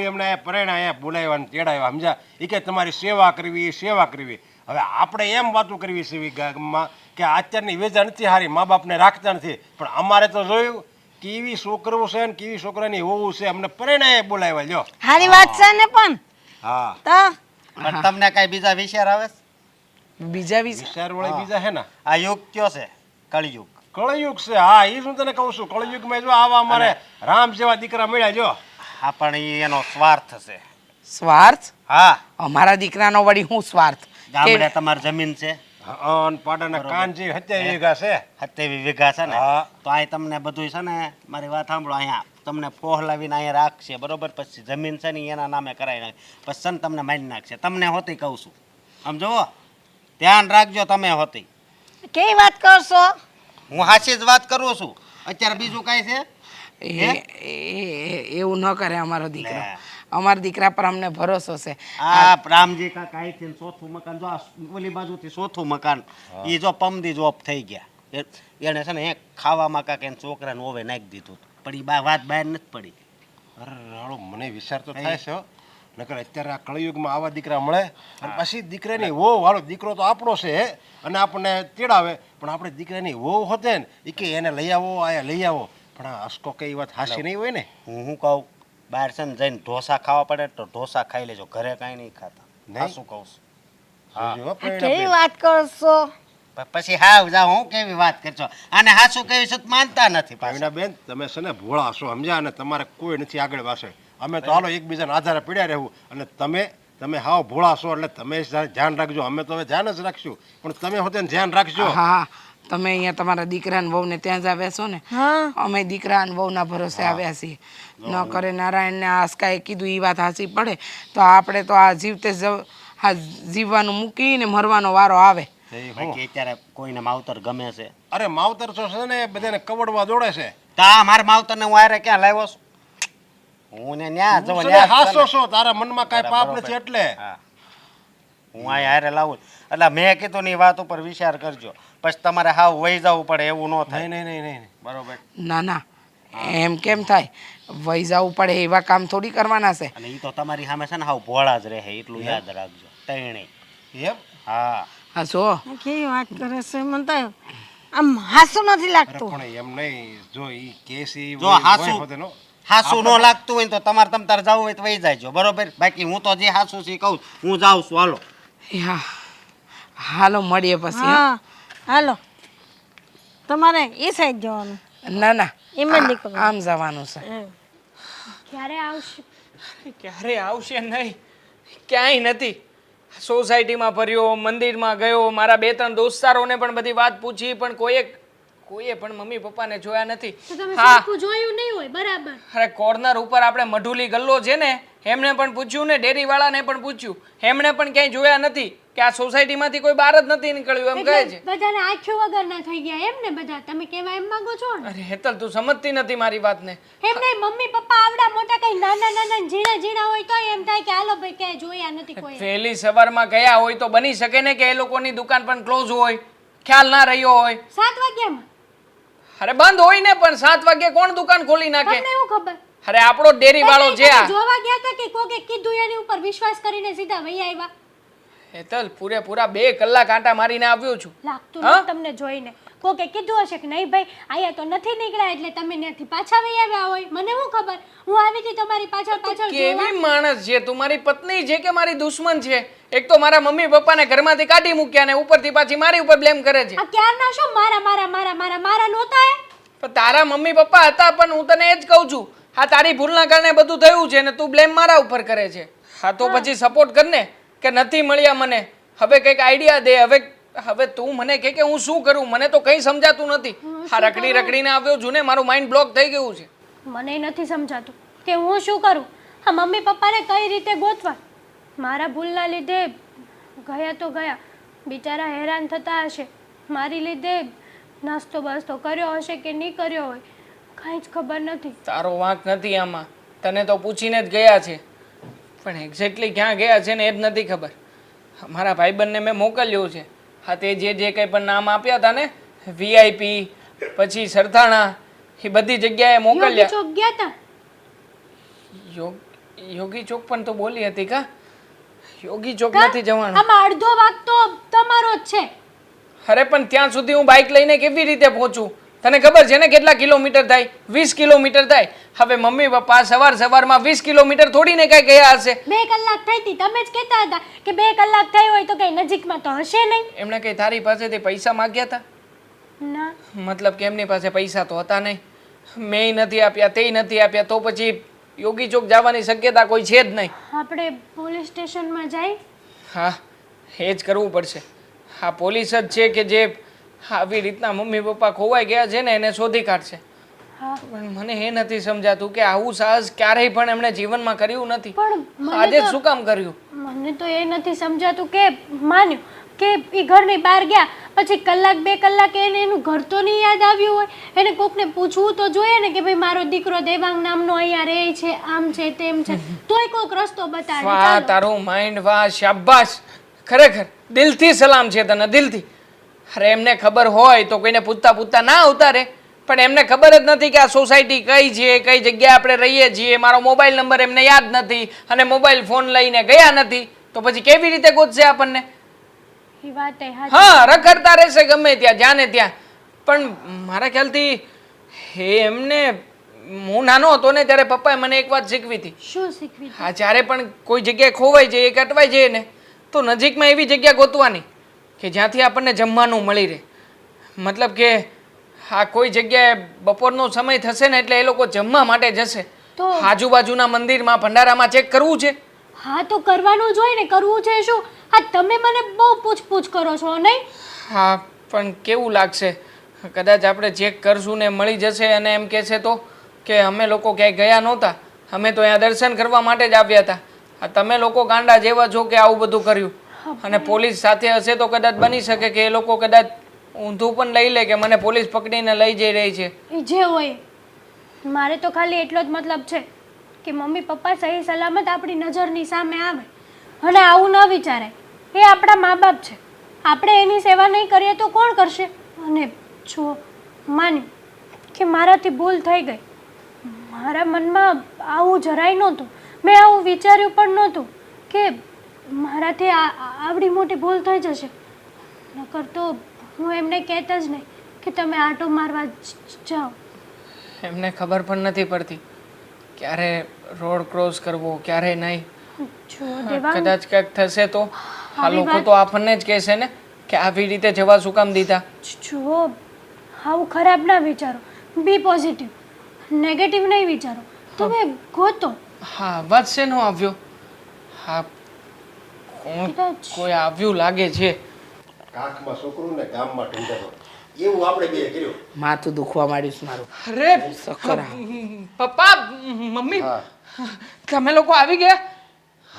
એમને પ્રેરણા તેડાવ્યા ને તેડાવ્યા સમજ્યા એ કે તમારી સેવા કરવી. હવે આપણે એમ વાતો કરવી છે ગામમાં કે અત્યારની વેજા નથી હારી, મા બાપને રાખતા નથી, પણ અમારે તો જોયું કેવી છોકરો છે ને કેવી છોકરાની હોવું છે, અમને પ્રેરણાએ બોલાવ્યા લ્યો. સારી વાત છે ને પણ હા તો પણ તમને કઈ બીજા વિચાર આવે છે? બીજા વિશે વિચાર વળી બીજા હે ને આ યુગ કયો છે? કળિયુગ. કળયુગ છે. હા એ શું તને કહું છું, કળયુગમાં જો આવા અમારે રામ જેવા દીકરા મળ્યા જો. હા પણ ઈ એનો સ્વાર્થ છે. સ્વાર્થ? હા. અમારા દીકરાનો વળી શું સ્વાર્થ? ગામડે તમારી જમીન છે અન પાડાના કાન જે 27 વીઘા છે. 27 વીઘા છે ને હા. તો આ તમને બધું છે ને મારી વાત સાંભળો અહીંયા તમને પોહલાવીને અહીંયા રાખશે બરોબર, પછી જમીન છે ને ઈ એના નામે કરાવી નાખે, પછી છે ને તમને મારી નાખશે. તમને હોતી કહું છું આમ જુઓ ધ્યાન રાખજો. તમે હોતી કેવી વાત કરશો? હું હાચી જ વાત કરું છું. અત્યારે બીજું કાંઈ છે? એવું ન કરે અમારો દીકરો. લે. અમારા દીકરા પર અમને ભરોસો છે. આ રામજી કાકા અહીંથી ચોથું મકાન જો આ ઓલી બાજુથી ચોથું મકાન ઈ જો પમદી જોબ થઈ ગયા. એને છે ને ખાવામાં કાંક એને છોકરાને ઓવે નાખી દીધું પણ ઈ વાત બહાર નથી પડી. અરે રાળો મને વિચાર તો થાય છે હો. નકર અત્યારે આ કળયુગમાં આવા દીકરા મળે અને પછી દીકરાની વહુ વાળો દીકરો તો આપણો છે હે, અને આપણને તેડાવે, પણ આપણે દીકરાની વહુ હોતે ને એ કે એને લઈ આવો આયા લઈ આવો, પણ આ અસકો કઈ વાત હાસી નહીં હોય ને. હું શું કહું બહાર છે ને જઈને ઢોસા ખાવા પડે તો ઢોસા ખાઈ લેજો, ઘરે કાંઈ નહીં ખાતા. નહીં? હા શું કહું છું. જોજો હો આ પ્રેરણા કેવી બેન. વાત કરશો? પછી હાવ જાઓ હું કેવી વાત કરશો અને હાસું કેવી છે તો માનતા નથી પાછા. પ્રવીણા બેન તમે છે ને ભોળા છો સમજ્યા, અને તમારે કોઈ નથી આગળ પાસે. અમે તો હાલો એકબીજાના આધારે પડ્યા રહેવું, અને તમે હાવ ભોળા છો એટલે તમે ધ્યાન રાખજો. અમે તો હવે ધ્યાન જ રાખશું, પણ તમે હોતે ને ધ્યાન રાખજો. હા તમે અહીંયા તમારા દીકરાને વહુને ત્યાં જ આવ્યા છો ને? હા અમે દીકરા અને વહુના ભરોસે આવ્યા છીએ. ન કરે નારાયણને આસ્કાએ કીધું એ વાત સાચી પડે તો આપણે તો આ જીવવાનું મૂકીને મરવાનો વારો આવે. બાકી અત્યારે કોઈને માવતર ગમે છે? અરે માવતર છો છે ને બધાને કવડવા દોડે છે. તા મારા માવતરને હું આરે ક્યાં લાવ્યો છું? હું ને ન્યા જવો તું છે ને ન્યા જ છે હાસો ને. છો, તારા મનમાં કાંઈ પાપ બરોબર. નથી એટલે. હા. હું અહીંયા હારે લાવું એટલે મેં કીધું ની વાત ઉપર વિચાર કરજો, પછી તમારે હાવ વહી જવું પડે એવું ન થાય. નહીં નહીં નહીં નહીં બરોબર. ના ના એમ કેમ થાય? વહી જવું પડે એવા કામ થોડી કરવાના છે. અને ઈ તો તમારી સામે છે ને હાવ ભોળા જ રહે એટલું યાદ રાખજો. તૈણી. એમ હા. હા જો આ કેવી વાત કરે છે? મને તો આમ હાસું નથી અરે લાગતું. પણ એમ નહીં, જો ઈ કેસી જો હાસુ હાસુ ન લાગતું હોય ને તો તમારે તમ તાર જવું હોય તો વહી જાયજો બરોબર. બાકી હું તો જે હાસુ છે ઈ કહું હું જાઉં છું હાલો. હા હાલો મળીએ પછી. હા? હા હાલો તમારે એ સાઈડ જવાનું. ના ના એમ જ નીકળવાનું. આમ જવાનું છે. એમ. ક્યારે આવશે? ક્યારે આવશે નહીં, ક્યાંય નથી. સોસાયટીમાં ફર્યો, મંદિરમાં ગયો, મારા 2-3 દોસ્તારોને પણ બધી વાત પૂછી, પણ કોઈએ પણ મમ્મી પપ્પાને જોયા નથી. તો તમે હા સરખું જોયું નહીં હોય બરાબર. અરે કોર્નર ઉપર આપણે મઢુલી ગલ્લો છે ને એમને પણ પૂછ્યું ને ડેરીવાળાને પણ પૂછ્યું, એમણે પણ ક્યાંય જોયા નથી કે આ સોસાયટીમાંથી કોઈ બહાર જ નથી નીકળ્યું, એમ કહે છે. બધાને આંખો વગરના થઈ ગયા એમ ને બધા, તમે કેવા એમ માંગો છો ને? અરે હેતલ, તું સમજતી નથી મારી વાતને. એમ નહીં, મમ્મી પપ્પા આવડા મોટા કઈ નાના નાના ઝીણા ઝીણા હોય તો એમ થાય કે હાલો ભાઈ ક્યાંય જોયા નથી કોઈ. વહેલી સવારમાં ગયા હોય તો બની શકે ને કે એ લોકોની દુકાન પણ ક્લોઝ હોય, ખ્યાલ ના રહ્યો હોય. 7 વાગ્યામાં અરે બંધ હોય ને, પણ 7 વાગે કોણ દુકાન ખોલી નાખે? તમને શું ખબર? અરે આપણો ડેરી વાળો છે આ. જોવા ગયા હતા કે કોકે કીધું એની ઉપર વિશ્વાસ કરીને સીધા વહી આવ્યા? હેતલ, પૂરેપૂરા 2 કલાક આંટા મારીને આવ્યો છું. લાગતું નથી તમને જોઈને. કોકે કીધું હશે કે નહીં ભાઈ અહીંયા તો નથી નીકળ્યા એટલે તમે ત્યાંથી પાછા વહી આવ્યા હોય. મને શું ખબર? હું આવી હતી તમારી પાછળ પાછળ જોવા. કેવી માણસ છે તું? મારી પત્ની છે કે મારી દુશ્મન છે? એક તો મારા મમ્મી પપ્પાને ઘરમાંથી કાઢી મૂક્યા ને ઉપરથી પાછી મારી ઉપર બ્લેમ કરે છે. આ ક્યારના શું મારા મારા મારા મારા મારા નહોતા એ? પણ તારા મમ્મી પપ્પા હતા, પણ હું તને એ જ કહું છું, આ તારી ભૂલના કારણે બધું થયું છે ને તું બ્લેમ મારા ઉપર કરે છે. હા તો પછી સપોર્ટ કર ને કે નથી મળ્યા મને, હવે કંઈક આઈડિયા દે. હવે તું મને કે હું શું કરું? મને તો કંઈ સમજાતું નથી. આ રખડી રખડીને આવ્યો છું ને, મારું માઇન્ડ બ્લોક થઈ ગયું છે. મને નથી સમજાતું કે હું શું કરું. આ મમ્મી પપ્પાને કઈ રીતે ગોતવા? મારા ભૂલના લીધે ગયા તો ગયા, બિચારા હેરાન થતા હશે. મારી લીધે નાસ્તો બાસ્તો કર્યો હશે કે નહીં કર્યો હોય કાંઈ જ ખબર નથી. તારો વાંક નથી આમાં, તને તો પૂછીને જ ગયા છે, પણ એક્ઝેક્ટલી ક્યાં ગયા છે ને એ જ નથી ખબર. મારા ભાઈબંધને મેં મોકલ્યો છે. હા, તે જે કંઈ પણ નામ આપ્યા હતા ને, VIP પછી સરથાણા, એ બધી જગ્યાએ યોગી મોકલ્યા. ચોક ગયા હતા? યોગી ચોક પણ તો બોલી હતી કા? યોગી ચોક નથી જવાનું. આમાં અડધો વાગ તો તમારો જ છે. અરે પણ ત્યાં સુધી હું બાઇક લઈને કેવી રીતે પહોંચું? તને ખબર છે ને કેટલા કિલોમીટર થાય? 20 કિલોમીટર થાય. હવે મમ્મી પપ્પા સવારમાં 20 કિલોમીટર થોડીને કઈ ગયા હશે. 2 કલાક થઈ હતી, તમે જ કહેતા હતા કે 2 કલાક થઈ હોય તો કઈ નજીકમાં તો હશે નહીં. એમણે કઈ તારી પાસેથી પૈસા માંગ્યા હતા? ના, મતલબ કે એમની પાસે પૈસા તો હતા નહીં, મેં નથી આપ્યા, તેય નથી આપ્યા, તો પછી યોગી ચોક જવાની શક્યતા કોઈ છે જ નહીં. આપણે પોલીસ સ્ટેશનમાં જઈ. હા, એ જ કરવું પડશે. હા, પોલીસ જ છે કે જે આવી રીતના મમ્મી પપ્પા ખોવાઈ ગયા છે ને એને શોધી કાઢશે. હા, પણ મને એ નથી સમજાતું કે આવું સાહસ ક્યારેય પણ એમણે જીવનમાં કર્યું નથી. પણ મને આજે તો- શું કામ કર્યું? મને તો એ નથી સમજાતું કે માન્યું કે એ ઘરની બહાર ગયા પછી કલાક 2 કલાક એને એનું ઘર તો નહીં યાદ આવ્યું હોય. એને કોકને પૂછવું તો જોઈએ ને કે ભાઈ મારો દીકરો દેવાંગ નામનો અહીંયા રહે છે, આમ છે તેમ છે, તોય કોક રસ્તો બતાડે. વાહ, ચાલો. તારું માઇન્ડ, વાહ, શાબાશ, ખરેખર દિલથી સલામ છે તને, દિલથી. અરે એમને ખબર હોય તો કોઈને પૂછતા ના આવતા રે, પણ એમને ખબર જ નથી કે આ સોસાયટી કઈ છે, કઈ જગ્યાએ આપણે રહીએ છીએ. મારો મોબાઈલ નંબર એમને યાદ નથી અને મોબાઈલ ફોન લઈને ગયા નથી, તો પછી કેવી રીતે ગોતશે આપણને? એ વાત એ હાચી. હા, રખડતા રહેશે ગમે ત્યાં, જ્યાં ને ત્યાં. પણ મારા ખ્યાલથી એમને, હું નાનો હતો ને ત્યારે પપ્પાએ મને એક વાત શીખવી હતી. શું શીખવી? હા, જ્યારે પણ કોઈ જગ્યાએ ખોવાઈ જઈએ કે અટવાઈ જઈએ ને, તો નજીકમાં એવી જગ્યા ગોતવાની કે જ્યાંથી આપણને જમવાનું મળી રહે. મતલબ કે હા, કોઈ જગ્યાએ બપોરનો સમય થશે ને એટલે એ લોકો જમવા માટે જશે. તો આજુબાજુના મંદિરમાં, ભંડારામાં ચેક કરવું છે. હા, તો કરવાનું જ હોય ને. કરવું છે શું? હા, તમે મને બહુ પૂછપૂછ કરો છો નહીં? હા, પણ કેવું લાગશે? કદાચ આપણે ચેક કરશું ને મળી જશે અને એમ કહેશે તો કે અમે લોકો ક્યાંય ગયા નહોતા, અમે તો અહીંયા દર્શન કરવા માટે જ આવ્યા હતા. આ તમે લોકો ગાંડા જેવા છો કે આવું બધું કર્યું. અને પોલીસ સાથે હશે તો કદાચ બની શકે કે એ લોકો કદાચ ઊંધું પણ લઈ લે કે મને પોલીસ પકડીને લઈ જઈ રહી છે. એ જે હોય, મારે તો ખાલી એટલો જ મતલબ છે કે મમ્મી પપ્પા સહી સલામત આપણી નજરની સામે આવે અને આવું ન વિચારે. એ આપણા મા બાપ છે, આપણે એની સેવા નહીં કરીએ તો કોણ કરશે? અને જો માન્યું કે મારાથી ભૂલ થઈ ગઈ, મારા મનમાં આવું જરાય નહોતું, મેં આવું વિચાર્યું પણ નહોતું કે મારાથી આવડી મોટી ભૂલ થઈ જશે. નકર તો હું એમને કહેતા જ નહીં કે તમે આંટો મારવા જાઓ. એમને ખબર પણ નથી પડતી ક્યારે રોડ ક્રોસ કરવો, ક્યારે નહીં. જો દેવાંગ, કદાચ કંઈક થશે તો આ આવી લોકો વાત- તો આપણને જ કહેશે ને કે આવી રીતે જવા શું કામ દીધા. જુઓ, આવું ખરાબ ના વિચારો. બી પોઝિટિવ, નેગેટિવ નહીં વિચારો. તમે ગોતો. હા, અવાજ શેનો આવ્યો? હા, કદાચ કોઈ આવ્યું લાગે છે. કાખમાં છોકરું ને ગામમાં ઢૂંઢેલો એવું આપણે બે કર્યું. માથું દુખવા માંડ્યું છે મારું. અરે સકર પપ્પા મમ્મી હા. તમે લોકો આવી ગયા?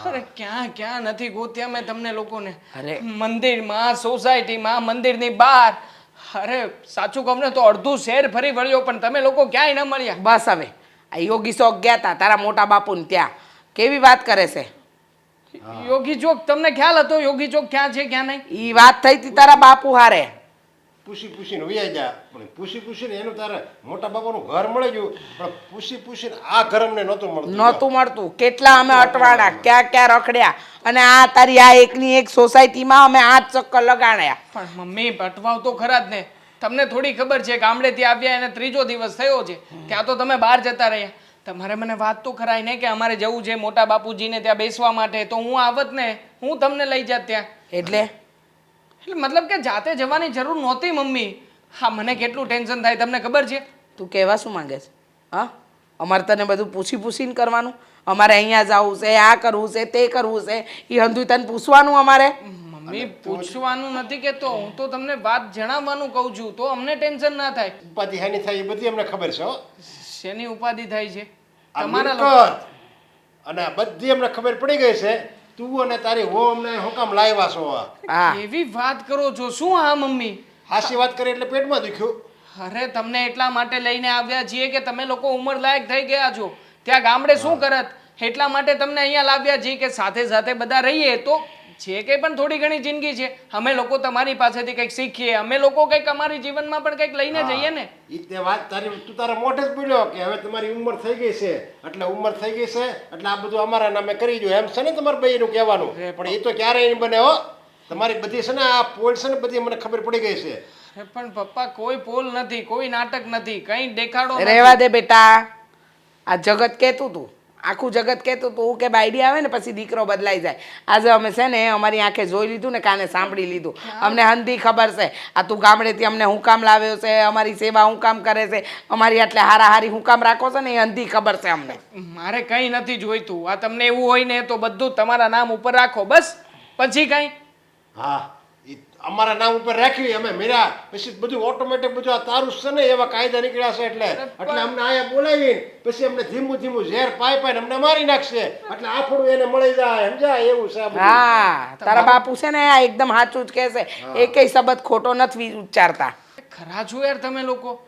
અરે ક્યાં ક્યાં નથી ગોત્યા મેં તમને લોકોને. અરે. મંદિરમાં, સોસાયટીમાં, મંદિરની બહાર. અરે સાચું કહું ને તો અડધું શહેર ફરી વળ્યો પણ તમે લોકો ક્યાંય ન મળ્યા. બસ હવે આ યોગી ચોક ગયા તા તારા મોટા બાપુને ત્યાં. કેવી વાત કરે છે. યોગી ચોક તમને ખ્યાલ હતો યોગી ચોક ક્યાં છે ક્યાં નહીં? ઈ વાત થઈ હતી તારા બાપુ હારે. પૂછીને વૈયા જા પણ પૂછીને એનું તારે મોટા બાપાનું ઘર મળી ગયું પણ પૂછીને આ ઘર અમને નહોતું મળતું. નહોતું મળતું. કેટલા અમે અટવાડા, ક્યાં ક્યાં રખડ્યા અને આ તારી આ એકની એક સોસાયટીમાં અમે 8 ચક્કર લગાડ્યા. પણ મમ્મી પટવાવ તો ખરા જ ને. તમને થોડી ખબર છે ગામડેથી આવ્યા એને 3જો દિવસ થયો છે. ત્યાં તો તમે બહાર જતા રહ્યા. તમારે મને વાત તો ખરાય ને કે અમારે જવું છે મોટા બાપુજીને ત્યાં બેસવા માટે તો હું આવત ને હું તમને લઈ જાત ત્યાં. એટલે એટલે મતલબ કે જાતે જવાની જરૂર નહોતી મમ્મી. હા મને કેટલું ટેન્શન થાય તમને ખબર છે? તું કહેવા શું માંગે છે? હા, અમારે તને બધું પૂછીને કરવાનું? અમારે અહીંયા જવું છે, આ કરવું છે, તે કરવું છે, એ હંધુય તને પૂછવાનું અમારે? મમ્મી પૂછવાનું નથી કેતો હું તો તમને વાત જણાવવાનું કહું છું તો અમને ટેન્શન ના થાય. ઉપાધિ હાની થાય એ બધી અમને ખબર છે હો. શેની ઉપાધિ થાય છે? આ તમારા મિલકત અને આ બધી અમને ખબર પડી ગઈ છે. તું અને તારી હો અમને હું કામ લાવ્યા છો? હા, એવી વાત કરો છો શું? હા મમ્મી હાસી વાત કરી એટલે પેટમાં દુખ્યું. અરે તમને એટલા માટે લઈને આવ્યા છીએ કે તમે લોકો ઉંમર લાયક થઈ ગયા છો. ત્યાં ગામડે શું કરત એટલા માટે તમને અહીંયા લાવ્યા છીએ કે સાથે સાથે બધા રહીએ તો જે કંઈ પણ થોડી ઘણી જિંદગી છે અમે લોકો તમારી પાસેથી કંઈક શીખીએ. અમે લોકો કંઈક અમારી જીવનમાં પણ કંઈક લઈને જઈએ ને. ઈ તે વાત તારી તું તારા મોઢે જ બોલ્યો કે હવે તમારી ઉંમર થઈ ગઈ છે એટલે ઉંમર થઈ ગઈ છે એટલે આ બધું અમારા નામે કરી દો એમ છે ને તમારે બહેનું કહેવાનું. પણ એ તો ક્યારેય નહીં બને હો. તમારી બધી છે ને આ પોલ છે ને બધી મને ખબર પડી ગઈ છે. અરે પણ પપ્પા કોઈ પોલ નથી, કોઈ નાટક નથી, કંઈ દેખાડો નથી. રહેવા દે બેટા. આ જગત કહેતું તું, આખું જગત કહેતું તું કે બાયડી આવે ને પછી દીકરો બદલાઈ જાય. આજે અમે છે ને અમારી આંખે જોઈ લીધું ને કાને સાંભળી લીધું. અમને હંધી ખબર છે આ તું ગામડેથી અમને હું કામ લાવ્યો છે, અમારી સેવા હું કામ કરે છે, અમારી આટલે હારી હું કામ રાખો છો ને એ હંધી ખબર છે અમને. મારે કંઈ નથી જોઈતું. આ તમને એવું હોય ને તો બધું તમારા નામ ઉપર રાખો બસ. પછી કંઈ હા ઈ અમારા નામ ઉપર રાખ્યું અમે મેરા પછી બધું ઓટોમેટિક બધું આ તારું છે ને એવા કાયદા નીકળ્યા છે એટલે અમને આયા બોલાવીને પછી અમને ધીમું ઝેર પાઈ અમને મારી નાખશે એટલે આફડું એને મળી જાય સમજાય એવું છે આ બધું. હા, તારા બાપુ છે ને આ એકદમ સાચું જ કહે છે. એકેય શબ્દ ખોટો નથી ઉચ્ચારતા. ખરા છો યાર તમે લોકો.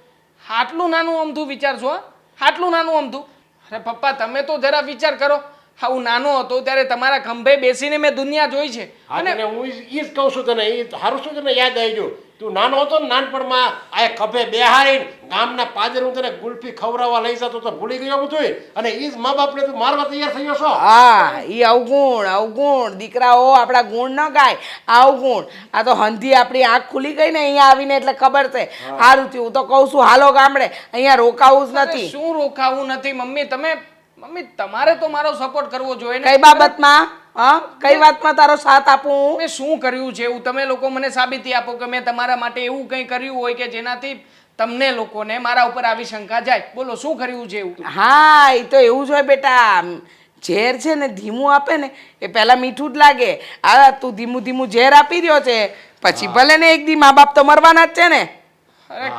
આટલું નાનું અમથું વિચારશો? આટલું નાનું અમથું? અરે પપ્પા તમે તો જરા વિચાર કરો. હા હું નાનો હતો ત્યારે તમારા ખંભે બેસીને મેં દુનિયા જોઈ છે. હા તને હું ઈ જ કહું છું તને એ સારું શું તને યાદ આવી ગયું તું નાનો હતો ને નાનપણમાં આ ખભે બેહારીને ગામના પાદર હું તને ગુલ્ફી ખવડાવવા લઈ જતો તો ભૂલી ગયો બધું અને ઈ જ મા બાપને તું મારવા તૈયાર થઈ ગયો છો. હા, એ અવગુણ દીકરાઓ આપણા ગુણ ન ગાય. અવગુણ આ તો હંધી આપણી આંખ ખુલી ગઈ ને અહીંયા આવીને એટલે ખબર છે. સારું થયું. હું તો કહું છું હાલો ગામડે, અહીંયા રોકાવું જ અરે નથી. શું રોકાવું નથી મમ્મી? મમ્મી તમારે તો મારો સપોર્ટ કરવો જોઈએ ને. કઈ બાબતમાં? હા, કઈ વાતમાં તારો સાથ આપું? મેં શું કર્યું છે એવું તમે લોકો મને સાબિતી આપો કે મેં તમારા માટે એવું કંઈ કર્યું હોય કે જેનાથી તમને લોકોને મારા ઉપર આવી શંકા જાય. બોલો શું કર્યું છે એવું? હા, એ તો એવું જ હોય બેટા. ઝેર છે ને ધીમું આપે ને એ પહેલા મીઠું જ લાગે. આ તું ધીમું ઝેર આપી રહ્યો છે પછી ભલે ને એક દી મા બાપ તો મરવાના જ છે ને. અરે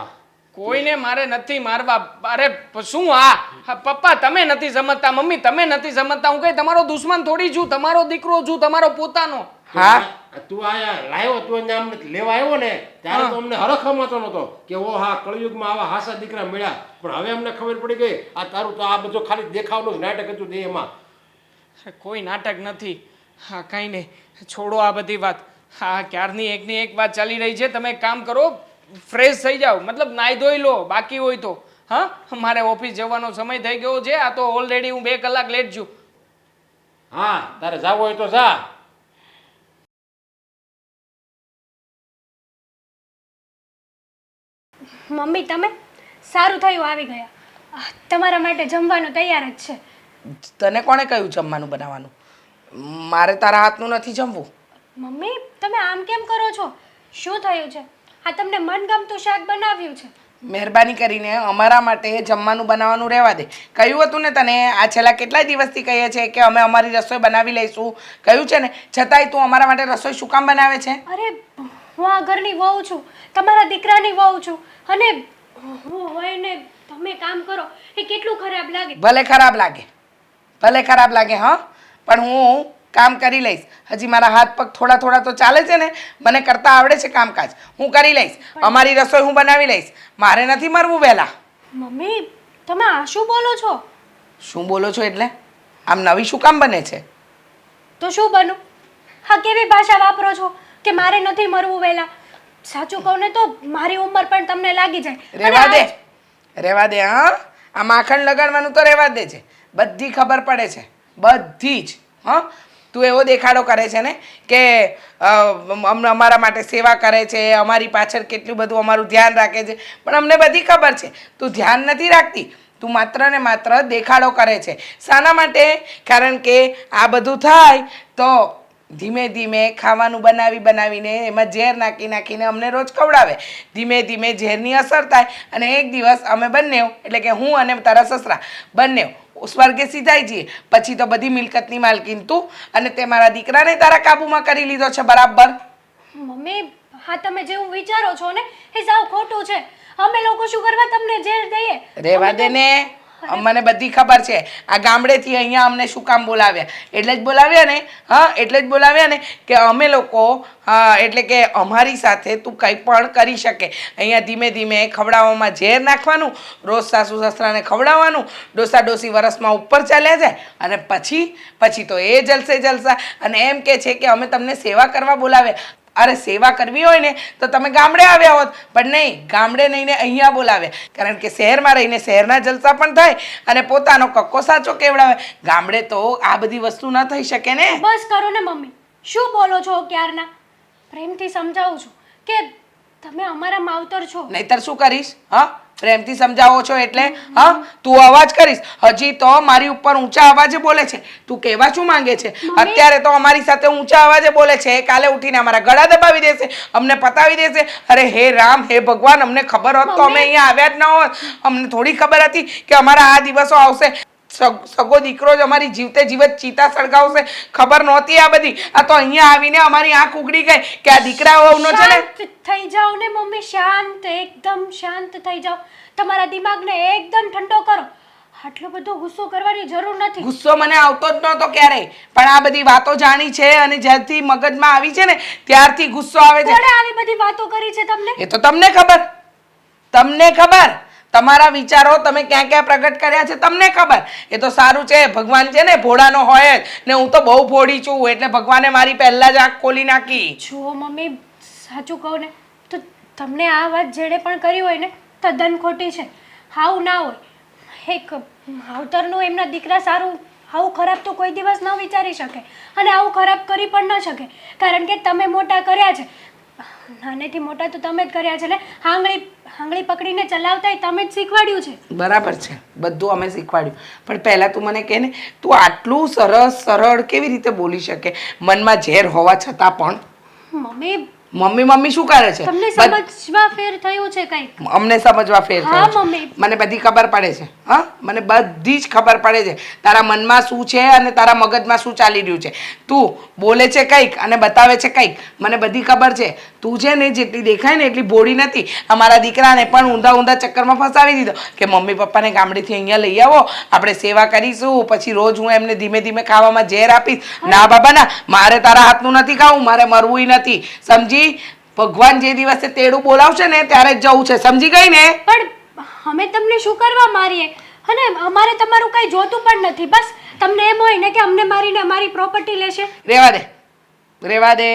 કોઈને મારે નથી મારવા. અરે શું? હા પપ્પા તમે નથી સમજતા, મમ્મી તમે નથી સમજતા. હું કઈ તમારો દુશ્મન થોડી છું, તમારો દીકરો છું, તમારો પોતાનો. હા, તું આયા લાવ્યો તું અહીંયા અમને લેવા આવ્યો ને ત્યારે તો અમને હરખ અમાતો નતો કે ઓ હા કળયુગમાં આવા હાસા દીકરા મળ્યા પણ હવે અમને ખબર પડી ગઈ આ તારું તો આ બધું ખાલી દેખાવનું જ નાટક હતું તે એમાં. કોઈ નાટક નથી. હા કાંઈ નહીં, છોડો આ બધી વાત. હા ક્યારની એકની એક વાત ચાલી રહી છે. તમે એક કામ કરો, ફ્રેશ થઈ જાઓ, મતલબ નાહી ધોઈ લો બાકી હોય તો. હા મારે ઓફિસ જવાનો સમય થઈ ગયો છે. આ તો ઓલરેડી હું 2 કલાક લેટ છું. હા તારે જાવું હોય તો જા. મમ્મી તમે સારું થયું આવી ગયા. તમારા માટે જમવાનું તૈયાર જ છે. તને કોણે કહ્યું જમવાનું બનાવવાનું? મારે તારા હાથનું નથી જમવું. મમ્મી તમે આમ કેમ કરો છો? શું થયું છે? આ તમને મનગમતું શાક બનાવ્યું છે. મહેરબાની કરીને અમારા માટે જમવાનું બનાવવાનું રહેવા દે. કહ્યું હતું ને તને આ છેલ્લા કેટલાય દિવસથી કહીએ છે કે અમે અમારી રસોઈ બનાવી લઈશું. કહ્યું છે ને, છતાંય તું અમારા માટે રસોઈ શું કામ બનાવે છે? અરે હું આ ઘરની વહુ છું, તમારા દીકરાની વહુ છું, અને હું હોય ને તમે કામ કરો એ કેટલું ખરાબ લાગે. ભલે ખરાબ લાગે હા, પણ હું કામ કરી લઈશ. હજી મારા હાથ પગ થોડા થોડા તો ચાલે છે ને, મને કરતા આવડે છે કામકાજ, હું કરી લઈશ. અમારી રસોઈ હું બનાવી લઈશ, મારે નથી મરવું વહેલા. મમ્મી તમે આ શું બોલો છો? શું બોલો છો એટલે? આમ નવી શું કામ બને છે? તો શું બનું? હા કેવી ભાષા વાપરો છો કે મારે નથી મરવું વહેલા? સાચું કહું ને તો મારી ઉંમર પણ તમને લાગી જાય. રેવા દે હા. આ માખણ લગાડવાનું તો રેવા દે છે, બધી ખબર પડે છે, બધી જ. હા, તું એવો દેખાડો કરે છે ને કે અમારા માટે સેવા કરે છે, અમારી પાછળ કેટલું બધું અમારું ધ્યાન રાખે છે, પણ અમને બધી ખબર છે તું ધ્યાન નથી રાખતી. તું માત્ર ને માત્ર દેખાડો કરે છે. શાના માટે? કારણ કે આ બધું થાય તો ધીમે ધીમે ખાવાનું બનાવીને એમાં ઝેર નાખીને અમને રોજ ખવડાવે. ધીમે ધીમે ઝેરની અસર થાય અને એક દિવસ અમે બંને, એટલે કે હું અને તારા સસરા બંને સ્વર્ગે સીધાઈ જઈએ. પછી તો બધી મિલકતની માલકીન તું, અને તે મારા દીકરાને તારા કાબુમાં કરી લીધો છે બરાબર. મમ્મી હા તમે જેવું વિચારો છો ને એ સાવ ખોટું છે. અમે લોકો શું કરવા તમને ઝેર દઈએ? રેવા દે ને, મને બધી ખબર છે. આ ગામડેથી અહીંયા અમને શું કામ બોલાવ્યા? એટલે જ બોલાવ્યા ને. હા, એટલે જ બોલાવ્યા ને કે અમે લોકો, હા એટલે કે અમારી સાથે તું કંઈ પણ કરી શકે. અહીંયા ધીમે ધીમે ખવડાવવામાં ઝેર નાખવાનું, રોજ સાસુ સસરાને ખવડાવવાનું, ડોસા ડોસી વરસમાં ઉપર ચાલ્યા જાય, અને પછી તો એ જલસા. અને એમ કે છે કે અમે તમને સેવા કરવા બોલાવે. અરે સેવા કરવી હોય ને તો તમે ગામડે આવ્યા હોત, પણ નહીં, ગામડે નહીં ને અહીંયા બોલાવે. કારણ કે શહેરમાં રહીને શહેરના જલસા પણ થાય અને પોતાનો કક્કો સાચો કેવડાવે. ગામડે તો આ બધી વસ્તુ ન થઈ શકે ને. બસ કરો ને મમ્મી, શું બોલો છો ક્યારના? પ્રેમથી સમજાવું છું કે તમે અમારા માવતર છો. નહીતર શું કરીશ? હા, પ્રેમથી સમજાવો છો એટલે હા તું અવાજ કરીશ. હજી તો મારી ઉપર ઊંચા અવાજે બોલે છે. તું કહેવા શું માંગે છે? અત્યારે તો અમારી સાથે ઊંચા અવાજે બોલે છે, કાલે ઉઠીને અમારા ગળા દબાવી દેશે, અમને પતાવી દેશે. અરે હે રામ, હે ભગવાન, અમને ખબર હોત તો અમે અહીંયા આવ્યા જ ન હોત. અમને થોડી ખબર હતી કે અમારા આ દિવસો આવશે. સગો દીકરો જ અમારી જીવતે જીવત ચિતા સળગાવશે, ખબર નહોતી આ બધી. આ તો અહીંયા આવીને અમારી આંખ ઉઘડી ગઈ કે આ દીકરા વહુનો છે ને. શાંત થઈ જાઓ ને મમ્મી, શાંત, એકદમ શાંત થઈ જાઓ. તમારા દિમાગને એકદમ ઠંડો કરો. આટલો બધો ગુસ્સો કરવાની જરૂર નથી. ગુસ્સો મને આવતો જ નહોતો ક્યારેય, પણ આ બધી વાતો જાણી છે અને જ્યારથી મગજમાં આવી છે ને ત્યારથી ગુસ્સો આવે છે. કોણે આવી બધી વાતો કરી છે તમને? એ તો તમને ખબર. તમારા વિચારો તમે ક્યાં ક્યાં પ્રગટ કર્યા છે તમને ખબર. એ તો સારું છે, ભગવાન છે ને ભોળાનો હોય જ, ને હું તો બહુ ભોળી છું, એટલે ભગવાને મારી પહેલા જ આંખ ખોલી નાખી. જો મમ્મી સાચું કહું ને તો તમને આ વાત જેણે પણ કરી હોય ને તદ્દન ખોટી છે. આવું ના હોય. એક માવતરનું એમના દીકરા સારું, આવું ખરાબ તો કોઈ દિવસ ન વિચારી શકે, અને આવું ખરાબ કરી પણ ન શકે. કારણ કે તમે મોટા કર્યા છે, નાનેથી મોટા તો તમે જ કર્યા છે ને. આંગળી પકડીને ચલાવતા તમે જ શીખવાડ્યું છે. બરાબર છે, બધું અમે શીખવાડ્યું. પણ પહેલાં તું મને કહે ને, તું આટલું સરસ સરળ કેવી રીતે બોલી શકે મનમાં ઝેર હોવા છતાં પણ? મમ્મી શું કરે છે? તમને સમજવા ફેર થયું છે કંઈક? અમને સમજવા ફેર થયો છે. મમ્મી મને બધી ખબર પડે છે. હા, મને બધી જ ખબર પડે છે તારા મનમાં શું છે અને તારા મગજમાં શું ચાલી રહ્યું છે. તું બોલે છે કંઈક અને બતાવે છે કંઈક, મને બધી ખબર છે. તું છે ને જેટલી દેખાય ને એટલી ભોળી નથી. અમારા દીકરાને પણ ઊંધા ચક્કરમાં ફસાવી દીધો કે મમ્મી પપ્પાને ગામડેથી અહીંયા લઈ આવો, આપણે સેવા કરીશું, પછી રોજ હું એમને ધીમે ધીમે ખાવામાં ઝેર આપીશ. ના બાબા ના, મારે તારા હાથનું નથી ખાવું, મારે મરવું નથી, સમજી? ભગવાન જે દિવસે તેડું બોલાવશે ને ત્યારે જ જવું છે, સમજી ગઈ ને? પણ અમે તમને શું કરવા મારીએ? અને અમારે તમારું કઈ જોતું પણ નથી. બસ તમને એમ હોય ને કે અમને મારીને અમારી પ્રોપર્ટી લેશે. રેવા દે.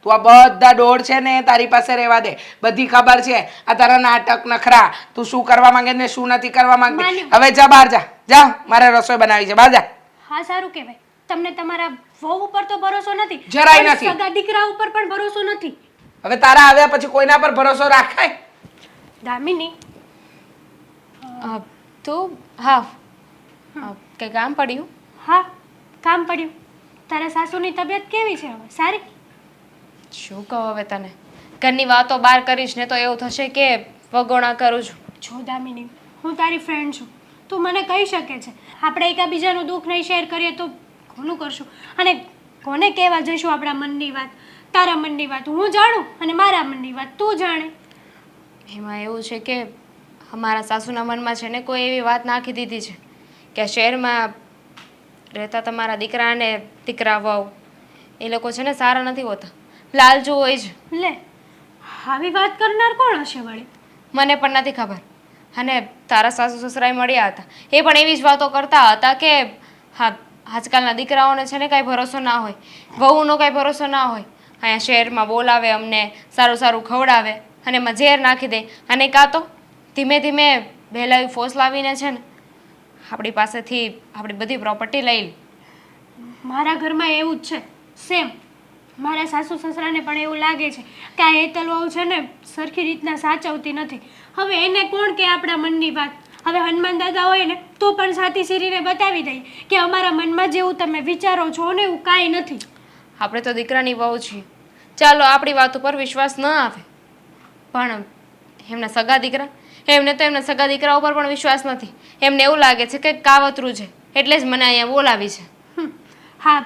તું આ બધા દોડ છે ને તારી પાસે રેવા દે. બધી ખબર છે આ તારા નાટક નખરા, તું શું કરવા માંગે ને શું નથી કરવા માંગતી. હવે જા બહાર જા, મારે રસોઈ બનાવી છે, બહાર જા. હા સારું કહેવાય. તમને તમારા વહુ ઉપર તો ભરોસો નથી, જરાય નથી. સગા દીકરા ઉપર પણ ભરોસો નથી. હવે તારા આવ્યા પછી કોઈના પર ભરોસો રાખાય? દામિની તું હા કંઈ કામ પડ્યું? હા કામ પડ્યું. તારા સાસુની તબિયત કેવી છે હવે? સારી? શું કહું હવે તને, ઘરની વાતો બહાર કરીશ ને તો એવું થશે કે વગોણા કરું છું. જો દામિની, હું તારી ફ્રેન્ડ છું, તું મને કહી શકે છે. આપણે એકબીજાનું દુઃખ નહીં શેર કરીએ તો કોનું કરશું, અને કોને કહેવા જઈશું આપણા મનની વાત? તારા મનની વાત હું જાણું અને મારા મનની વાત તું જાણે. એમાં એવું છે કે અમારા સાસુના મનમાં છે ને કોઈ એવી વાત નાખી દીધી છે કે શહેરમાં રહેતા તમારા દીકરા અને દીકરા વહુ એ લોકો છે ને સારા નથી હોતા, લાલચુ હોય છે. લે, આવી વાત કરનાર કોણ હશે વળી? મને પણ નથી ખબર. અને તારા સાસુ સસરાએ મળ્યા હતા, એ પણ એવી જ વાતો કરતા હતા કે હા આજકાલના દીકરાઓને છે ને કાંઈ ભરોસો ના હોય, વહુનો કાંઈ ભરોસો ના હોય. અહીંયા શહેરમાં બોલાવે અમને, સારું સારું ખવડાવે અને એમાં ઝેર નાખી દે અને કાં તો ધીમે ધીમે વહેલાવી ફોસ લાવીને છે ને આપણી પાસેથી આપણી બધી પ્રોપર્ટી લઈ લે. મારા ઘરમાં એવું જ છે સેમ. મારા સાસુ સસરાને પણ એવું લાગે છે કે આ હેતલ વહુ છે ને સરખી રીતના સાચવતી નથી. હવે એને કોણ કે આપણા મનની વાત? હવે હનુમાન દાદા હોય ને તો પણ સાથી સિરીને બતાવી દઈએ કે અમારા મનમાં જેવું તમે વિચારો છો ને એવું કાંઈ નથી. આપણે તો દીકરાની વહુ છીએ, ચાલો આપણી વાત ઉપર વિશ્વાસ ન આવે, પણ એમના સગા દીકરા, એમને તો એમના સગા દીકરા ઉપર પણ વિશ્વાસ નથી. એમને એવું લાગે છે કે કાવતરું છે એટલે જ મને અહીંયા બોલાવી છે. હા,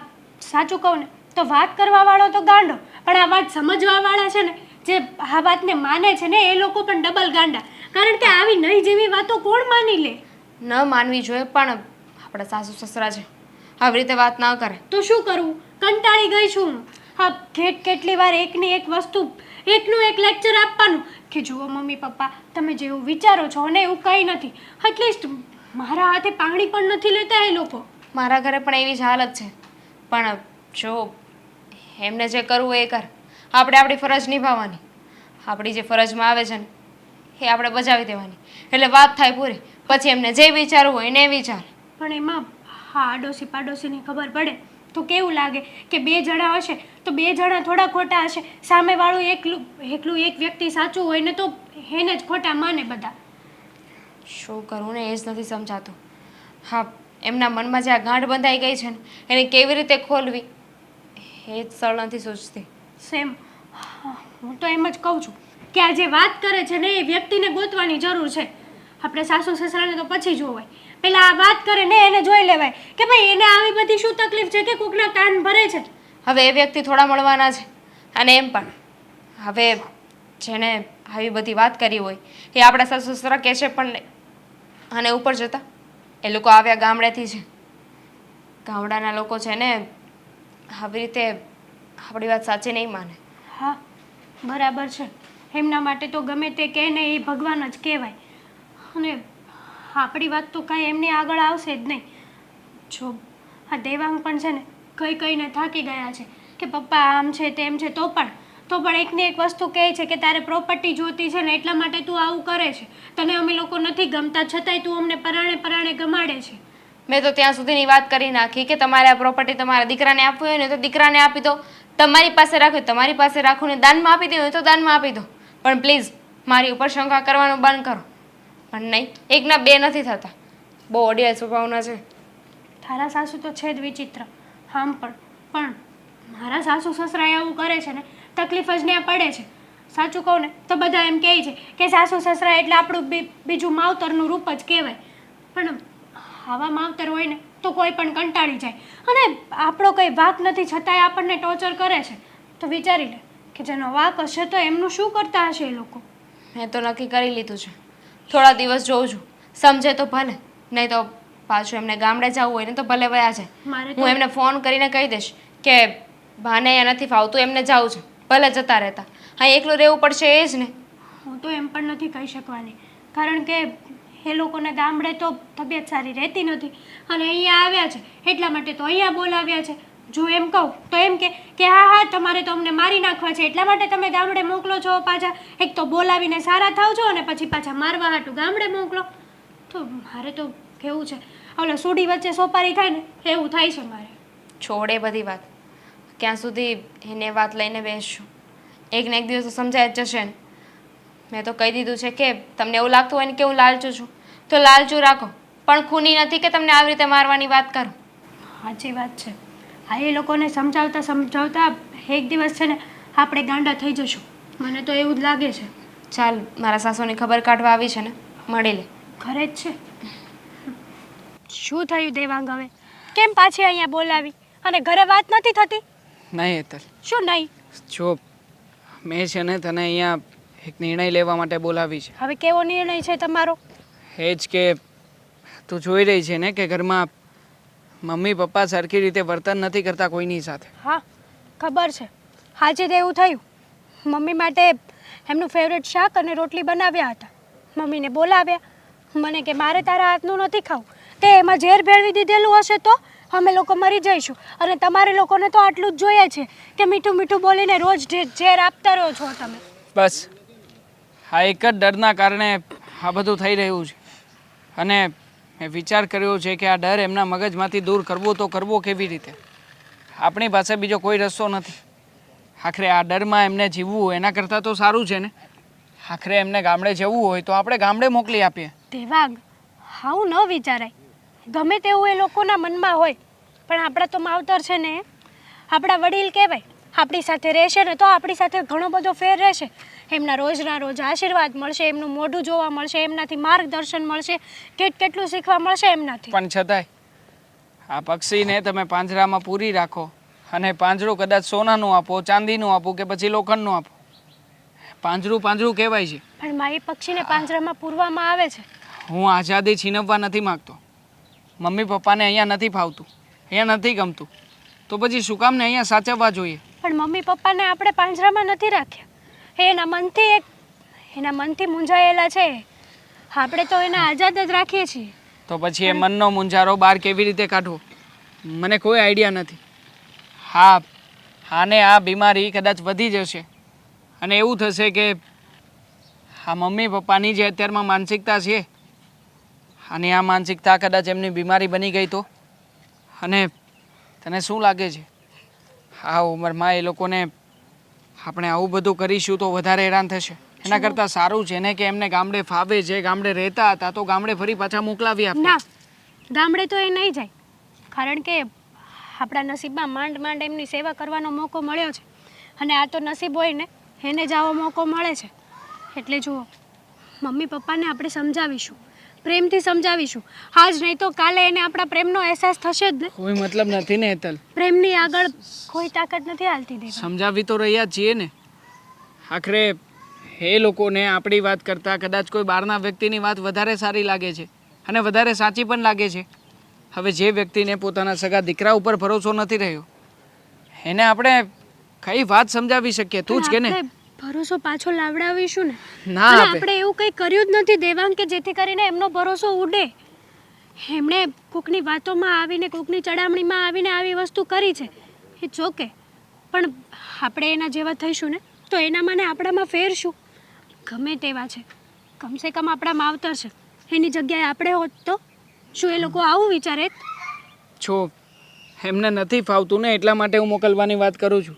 સાચું કહું ને તો વાત કરવાવાળો તો ગાંડો, પણ આ વાત સમજવાવાળા છે ને જે આ વાતને માને છે ને એ લોકો પણ ડબલ ગાંડા. કારણ કે આવી નહીં જેવી વાતો કોણ માની લે? ન માનવી જોઈએ, પણ આપણા સાસુ સસરા છે, આવી રીતે વાત ન કરે. તો શું કરવું? કંટાળી ગઈ છું હું. હા, કેટલી વાર એકની એક વસ્તુ, એકનું એક લેક્ચર આપવાનું કે જુઓ મમ્મી પપ્પા તમે જેવું વિચારો છો ને એવું કંઈ નથી. એટલીસ્ટ મારા હાથે પાણી પણ નથી લેતા એ લોકો. મારા ઘરે પણ એવી જ હાલત છે, પણ જો એમને જે કરવું એ કર, આપણે આપણી ફરજ નિભાવવાની. આપણી જે ફરજમાં આવે છે ને એ આપણે બજાવી દેવાની, એટલે વાત થાય પૂરી. પછી એમને જે વિચારવું હોય એને વિચાર. પણ એમાં હા આડોશી પાડોશીની ખબર પડે તો કેવું લાગે કે બે જણા હશે તો બે જણા થોડા ખોટા હશે, સામેવાળું એકલું એક વ્યક્તિ સાચું હોય ને તો એને જ ખોટા માને બધા. શું કરવું ને એ જ નથી સમજાતું. હા, એમના મનમાં જે આ ગાંઠ બંધાઈ ગઈ છે ને એને કેવી રીતે ખોલવી એ જ સરળ નથી સૂચતી. સેમ, હું તો એમ જ કહું છું કે આ જે વાત કરે છે ને એ વ્યક્તિને ગોતવાની જરૂર છે. આપણે સાસુ સસરાને તો પછી જોવાય, પેલા આ વાત કરે ને એને જોઈ લેવાય કે ભાઈ એને આવી બધી શું તકલીફ છે કે કોકના કાન ભરે છે. હવે એ વ્યક્તિ થોડા મળવાના છે, અને એમ પણ હવે જેને આવી બધી વાત કરી હોય એ આપણા સાસુ સસરા કહે છે પણ નહીં. અને ઉપર જતાં એ લોકો આવ્યા ગામડેથી છે, ગામડાના લોકો છે ને આવી રીતે આપણી વાત સાચી નહીં માને. હા બરાબર છે, એમના માટે તો ગમે તે કહે ને એ ભગવાન જ કહેવાય. અને આપણી વાત તો કાંઈ એમની આગળ આવશે જ નહીં. જો આ દેવાંગ પણ છે ને કહીને થાકી ગયા છે કે પપ્પા આમ છે તેમ છે, તો પણ એકને એક વસ્તુ કહે છે કે તારે પ્રોપર્ટી જોતી છે ને એટલા માટે તું આવું કરે છે. તને અમે લોકો નથી ગમતા છતાંય તું અમને પરાણે ગમાડે છે. મેં તો ત્યાં સુધીની વાત કરી નાખી કે તમારે આ પ્રોપર્ટી તમારા દીકરાને આપવી હોય ને તો દીકરાને આપી દો, તમારી પાસે રાખો તમારી પાસે રાખો ને દાનમાં આપી દેવું હોય તો દાનમાં આપી દો, પણ પ્લીઝ મારી ઉપર શંકા કરવાનું બંધ કરો. પણ નહીં, એકના બે નથી થતા, બહુ અડિયાળ સ્વભાવના છે. તારા સાસુ તો છે જ વિચિત્ર. આમ પણ મારા સાસુ સસરા એવું કરે છે ને તકલીફ જ ત્યાં પડે છે. સાચું કહું ને તો બધા એમ કહે છે કે સાસુ સસરા એટલે આપણું બીજું માવતરનું રૂપ જ કહેવાય. પણ આવા માવતર હોય ને તો કોઈ પણ કંટાળી જાય, અને આપણો કંઈ વાંક નથી છતાંય આપણને ટોર્ચર કરે છે. તો વિચારી લે કે જેનો વાંક હશે તો એમનું શું કરતા હશે એ લોકો. મેં તો નક્કી કરી લીધું છે, થોડા દિવસ જોઉં છું, સમજે તો ભલે, નહીં તો પાછું એમને ગામડે જવું હોય ને તો ભલે વયા જાય. હું એમને ફોન કરીને કહી દઈશ કે ભાને અહીંયા નથી ફાવતું, એમને જવું છે, ભલે જતા રહેતા, અહીં એકલું રહેવું પડશે એ જ ને. હું તો એમ પણ નથી કહી શકવાની, કારણ કે એ લોકોને ગામડે તો તબિયત સારી રહેતી નથી અને અહીંયા આવ્યા છે એટલા માટે તો અહીંયા બોલાવ્યા છે. જો એમ કહું તો એમ કે હા તમારે તો અમને મારી નાખવા છે એટલા માટે તમે ગામડે મોકલો છો પાછા. એક તો બોલાવીને સારા થાવ છો અને પછી પાછા મારવા હાટું ગામડે મોકલો. તો મારે તો કેવું છે ઓલો સુડી વચ્ચે સોપારી થાય ને એવું થાય છે મારે. છોડે બધી વાત, ક્યાં સુધી એને વાત લઈને બેસશું? એક ને એક દિવસ તો સમજાય જ જશે ને. મેં તો કહી દીધું છે કે તમને એવું લાગતું હોય ને કે હું લાલચું છું તો લાલચું રાખો, પણ ખૂની નથી કે તમને આવી રીતે મારવાની વાત કરું. સાચી વાત છે. આ એ લોકોને સમજાવતા એક દિવસ છે ને આપણે ગાંડા થઈ જશું, મને તો એવું જ લાગે છે. ચાલ, મારા સાસુની ખબર કાઢવા આવી છે ને, મળી લે. ઘરે જ છે. શું થયું દેવાંગ હવે? કેમ પાછી અહીંયા બોલાવી અને ઘરે વાત નથી થતી? નહીં હેતલ, શું નહીં? જો મેં છે ને તને અહીંયા એક નિર્ણય લેવા માટે બોલાવી છે. હવે કેવો નિર્ણય છે તમારો? એ જ કે તું જોઈ રહી છે ને કે ઘરમાં મમ્મી પપ્પા સરખી રીતે વર્તન નથી કરતા કોઈની સાથે. હા ખબર છે. આજે તો એવું થયું, મમ્મી માટે એમનું ફેવરેટ શાક અને રોટલી બનાવ્યા હતા. મમ્મીને બોલાવ્યા, મને કે મારે તારા હાથનું નથી ખાવું, તે એમાં ઝેર ભેળવી દીધેલું હશે તો અમે લોકો મરી જઈશું. અને તમારે લોકોને તો આટલું જ જોઈએ છે કે મીઠું મીઠું બોલીને રોજ ઝેર આપતા રહો છો તમે. બસ આ એક જ ડરના કારણે આ બધું થઈ રહ્યું છે. અને મેં વિચાર કર્યો છે કે આ ડર એમના મગજમાંથી દૂર કરવો તો કરવો કેવી રીતે? આપણી પાસે બીજો કોઈ રસ્તો નથી. આખરે આ ડરમાં એમને જીવવું હોય એના કરતાં તો સારું છે ને. આખરે એમને ગામડે જવું હોય તો આપણે ગામડે મોકલી આપીએ. દેવાંગ, આવું ન વિચારાય. ગમે તેવું એ લોકોના મનમાં હોય, પણ આપણા તો માવતર છે ને, આપણા વડીલ કહેવાય. આપણી સાથે રહેશે ને તો આપણી સાથે ઘણો બધો ફેર રહેશે. એમના રોજના રોજ આશીર્વાદ મળશે, એમનું મોઢું જોવા મળશે, એમનાથી માર્ગદર્શન મળશે, કેટલું શીખવા મળશે એમનાથી. પણ છતાંય આ પક્ષીને તમે પાંજરામાં પૂરી રાખો અને પાંજરું કદાચ સોનાનું આપો, ચાંદીનું આપો કે પછી લોખંડનું આપો, પાંજરું પાંજરું કહેવાય છે. પણ મારી પક્ષીને પાંજરામાં પૂરવામાં આવે છે. હું આઝાદી છીનવવા નથી માગતો. મમ્મી પપ્પાને અહીંયા નથી ફાવતું, અહીંયા નથી ગમતું, તો પછી શું કામ ને અહીંયા સાચવવા જોઈએ? પણ મમ્મી પપ્પાને આપણે પાંજરામાં નથી રાખ્યા. એના મનથી મૂંઝાયેલા છે. આપણે તો એને આઝાદ જ રાખીએ છીએ. તો પછી એ મનનો મૂંઝારો બહાર કેવી રીતે કાઢવો મને કોઈ આઈડિયા નથી. હા, આને આ બીમારી કદાચ વધી જશે અને એવું થશે કે આ મમ્મી પપ્પાની જે અત્યારમાં માનસિકતા છે અને આ માનસિકતા કદાચ એમની બીમારી બની ગઈ તો? અને તને શું લાગે છે આ ઉંમરમાં એ લોકોને આપણે આવું બધું કરીશું તો વધારે હેરાન થશે? એના કરતાં સારું છે ને કે એમને ગામડે ફાવે છે, ગામડે રહેતા હતા તો ગામડે ફરી પાછા મોકલાવી આપે. ના, ગામડે તો એ નહીં જાય, કારણ કે આપણા નસીબમાં માંડ માંડ એમની સેવા કરવાનો મોકો મળ્યો છે. અને આ તો નસીબ હોય ને એને જ આવો મોકો મળે છે. એટલે જુઓ, મમ્મી પપ્પાને આપણે સમજાવીશું, પ્રેમથી સમજાવીશું. આજ નહીં તો કાલે એને આપણા પ્રેમનો અહેસાસ થશે જ ને. કોઈ મતલબ નથી ને હેતલ. પ્રેમની આગળ કોઈ તાકાત નથી હાલતી દેવા. સમજાવી તો રહ્યા છીએ ને. આખરે એ લોકોને આપણી વાત કરતાં કદાચ કોઈ બહારના વ્યક્તિની વાત વધારે સારી લાગે છે અને વધારે સાચી પણ લાગે છે. હવે જે વ્યક્તિને પોતાના સગા દીકરા ઉપર ભરોસો નથી રહ્યો એને આપણે કઈ વાત સમજાવી શકીએ? તું જ કે ને. આપણે ભરોસો પાછો લાવડાવીશું ને. ના અને આપે. આપણે એવું કંઈ કર્યું જ નથી દેવાંગ કે જેથી કરીને એમનો ભરોસો ઉડે. એમણે કોકની વાતોમાં આવીને, કોકની ચડામણીમાં આવીને આવી વસ્તુ કરી છે, ઇટ્સ ઓકે. પણ આપણે એના જેવા થઈશું ને તો એનામાં ને આપણામાં ફેરશું. ગમે તેવા છે, કમસે કમ આપણા માવતર છે. એની જગ્યાએ આપણે હોત તો શું એ લોકો આવું વિચારે? છો એમને નથી ફાવતું ને એટલા માટે હું મોકલવાની વાત કરું છું.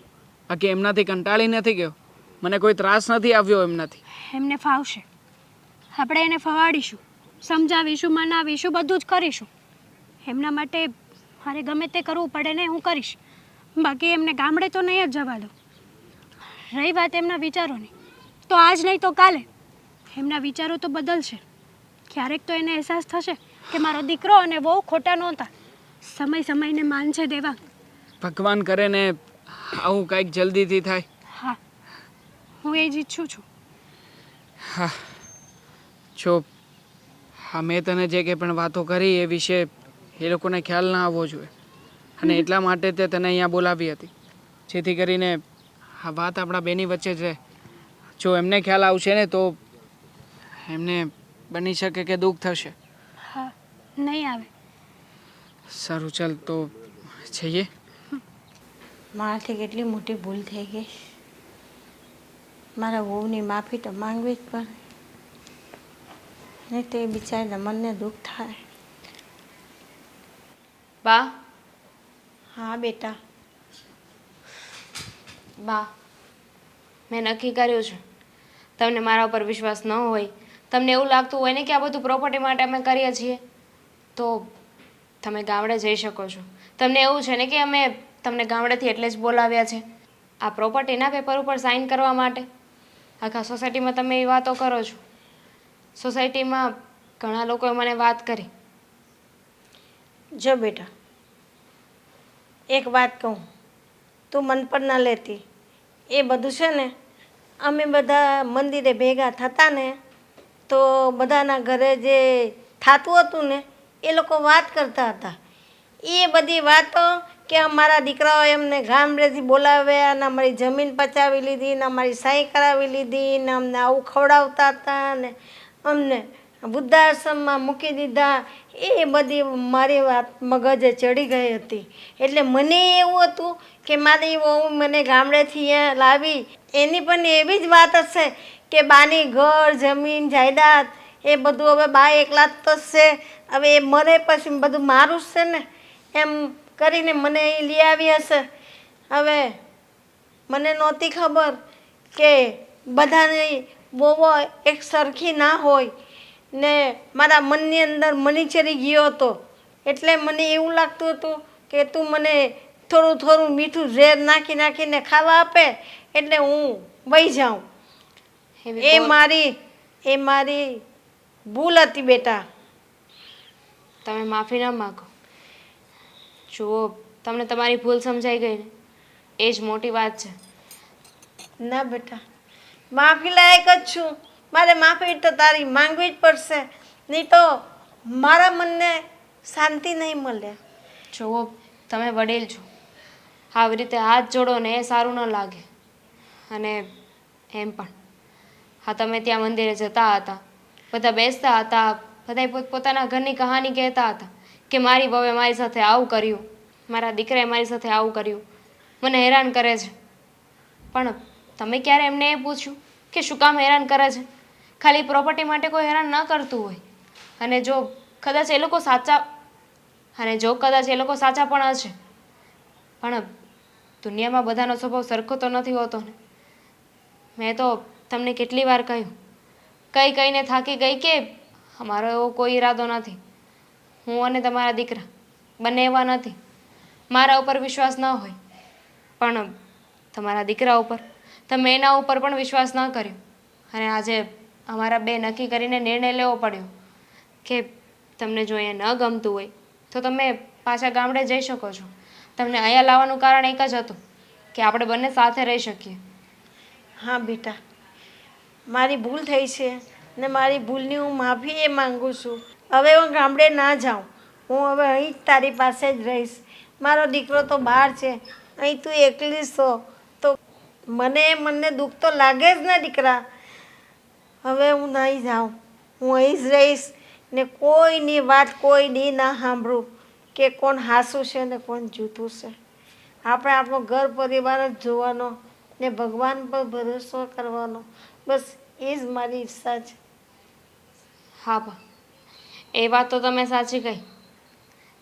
બાકી એમનાથી કંટાળી નથી ગયો, મને કોઈ ત્રાસ નથી આવ્યો એમનાથી. એમને ફાવશે. આપણે એને ફવાડીશું, સમજાવીશું, મનાવીશું, બધું જ કરીશું. એમના માટે મારે ગમે તે કરવું પડે ને હું કરીશ. બાકી એમને ગામડે તો નહીં જ જવા દો. રહી વાત એમના વિચારોની, તો આજ નહીં તો કાલે એમના વિચારો તો બદલશે. ક્યારેક તો એને અહેસાસ થશે કે મારો દીકરો અને વહુ ખોટા નહોતા. સમયને માન છે દેવા. ભગવાન કરે ને આવું કંઈક જલ્દીથી થાય. હા, હું એ જ ઈચ્છું છું. હા, જો હા મેં તને જે કંઈ પણ વાતો કરી એ વિશે એ લોકોને ખ્યાલ ના આવવો જોઈએ અને એટલા માટે તે તને અહીંયા બોલાવી હતી, જેથી કરીને આ વાત આપણા બેની વચ્ચે જ રહે. જો એમને ખ્યાલ આવશે ને તો એમને બની શકે કે દુઃખ થશે. હા, નહીં આવે. સારું, ચાલ તો જઈએ. મારાથી કેટલી મોટી ભૂલ થઈ ગઈ. મારા વહુની માફી તો માંગવી જ પડે, નહીં તો એ બિચારીના મનને દુઃખ થાય. બા, હા બેટા. બા, મેં નક્કી કર્યું છે. તમને મારા ઉપર વિશ્વાસ ન હોય, તમને એવું લાગતું હોય ને કે આ બધું પ્રોપર્ટી માટે અમે કરીએ છીએ, તો તમે ગામડે જઈ શકો છો. તમને એવું છે ને કે અમે તમને ગામડેથી એટલે જ બોલાવ્યા છે આ પ્રોપર્ટીના પેપર ઉપર સાઇન કરવા માટે. આખા સોસાયટીમાં તમે એ વાતો કરો છો. સોસાયટીમાં ઘણા લોકોએ મને વાત કરી. જો બેટા, એક વાત કહું, તું મન પર ન લેતી એ બધું છે ને અમે બધા મંદિરે ભેગા થતા ને તો બધાના ઘરે જે થતું હતું ને એ લોકો વાત કરતા હતા. એ બધી વાતો કે અમારા દીકરાઓ એમને ગામડેથી બોલાવ્યા ને અમારી જમીન પચાવી લીધી ને અમારી સહી કરાવી લીધી ને અમને આવું ખવડાવતા હતા ને અમને વૃદ્ધાશ્રમમાં મૂકી દીધા. એ બધી મારી વાત મગજે ચડી ગઈ હતી. એટલે મને એવું હતું કે મારી વહુ મને ગામડેથી અહીંયા લાવી એની પણ એવી જ વાત હશે કે બાની ઘર જમીન જાયદાદ એ બધું હવે બા એકલા જ તો છે. હવે એ મરે પછી બધું મારું જ છે ને એમ કરીને મને અહીં લઈ આવી હશે. હવે મને નહોતી ખબર કે બધાની વહુઓ એક સરખી ના હોય ને મારા મનની અંદર મની ચરી ગયો હતો. એટલે મને એવું લાગતું હતું કે તું મને થોડું થોડું મીઠું ઝેર નાખી નાખીને ખાવા આપે એટલે હું વહી જાઉં. એ મારી ભૂલ હતી બેટા. તમે માફી ન માગો. જુઓ, તમને તમારી ભૂલ સમજાઈ ગઈ ને એ જ મોટી વાત છે. ના બેટા, માફી લાયક જ છું. મારે માફી તો તારી માંગવી જ પડશે, નહીં તો મારા મનને શાંતિ નહીં મળે. જુઓ, તમે વડીલ છો, આવી રીતે હાથ જોડો ને એ સારું ન લાગે. અને એમ પણ હા, તમે ત્યાં મંદિરે જતા હતા, બધા બેસતા હતા, બધા પોતપોતાના ઘરની કહાની કહેતા હતા કે મારી વહુએ મારી સાથે આવું કર્યું, મારા દીકરાએ મારી સાથે આવું કર્યું, મને હેરાન કરે છે. પણ તમે ક્યારે એમને એ પૂછ્યું કે શું કામ હેરાન કરે છે? ખાલી પ્રોપર્ટી માટે કોઈ હેરાન ન કરતું હોય. અને જો કદાચ એ લોકો સાચા પણ હશે, પણ દુનિયામાં બધાનો સ્વભાવ સરખો તો નથી હોતો ને. મેં તો તમને કેટલી વાર કહ્યું, કહીને થાકી ગઈ કે અમારો એવો કોઈ ઈરાદો નથી. હું અને તમારા દીકરા બંને એવા નથી. મારા ઉપર વિશ્વાસ ન હોય, પણ તમારા દીકરા ઉપર તમે એના ઉપર પણ વિશ્વાસ ન કર્યો. અને આજે અમારા બે નક્કી કરીને નિર્ણય લેવો પડ્યો કે તમને જો અહીંયા ન ગમતું હોય તો તમે પાછા ગામડે જઈ શકો છો. તમને અહીંયા લાવવાનું કારણ એક જ હતું કે આપણે બંને સાથે રહી શકીએ. હા બેટા, મારી ભૂલ થઈ છે ને મારી ભૂલની હું માફી એ માંગુ છું. હવે હું ગામડે ના જાઉં, હું હવે અહીં જ તારી પાસે જ રહીશ. મારો દીકરો તો બહાર છે, અહીં તું એકલી છો તો મને દુઃખ તો લાગે જ ને દીકરા. હવે હું નહીં જાઉં, હું અહીં જ રહીશ ને કોઈની વાત કોઈ દી ના સાંભળું કે કોણ હાસું છે ને કોણ જૂઠું છે. આપણે આપણો ઘર પરિવાર જ જોવાનો ને ભગવાન પર ભરોસો કરવાનો. બસ એ જ મારી ઈચ્છા છે. હા, પણ એ વાત તો તમે સાચી કહી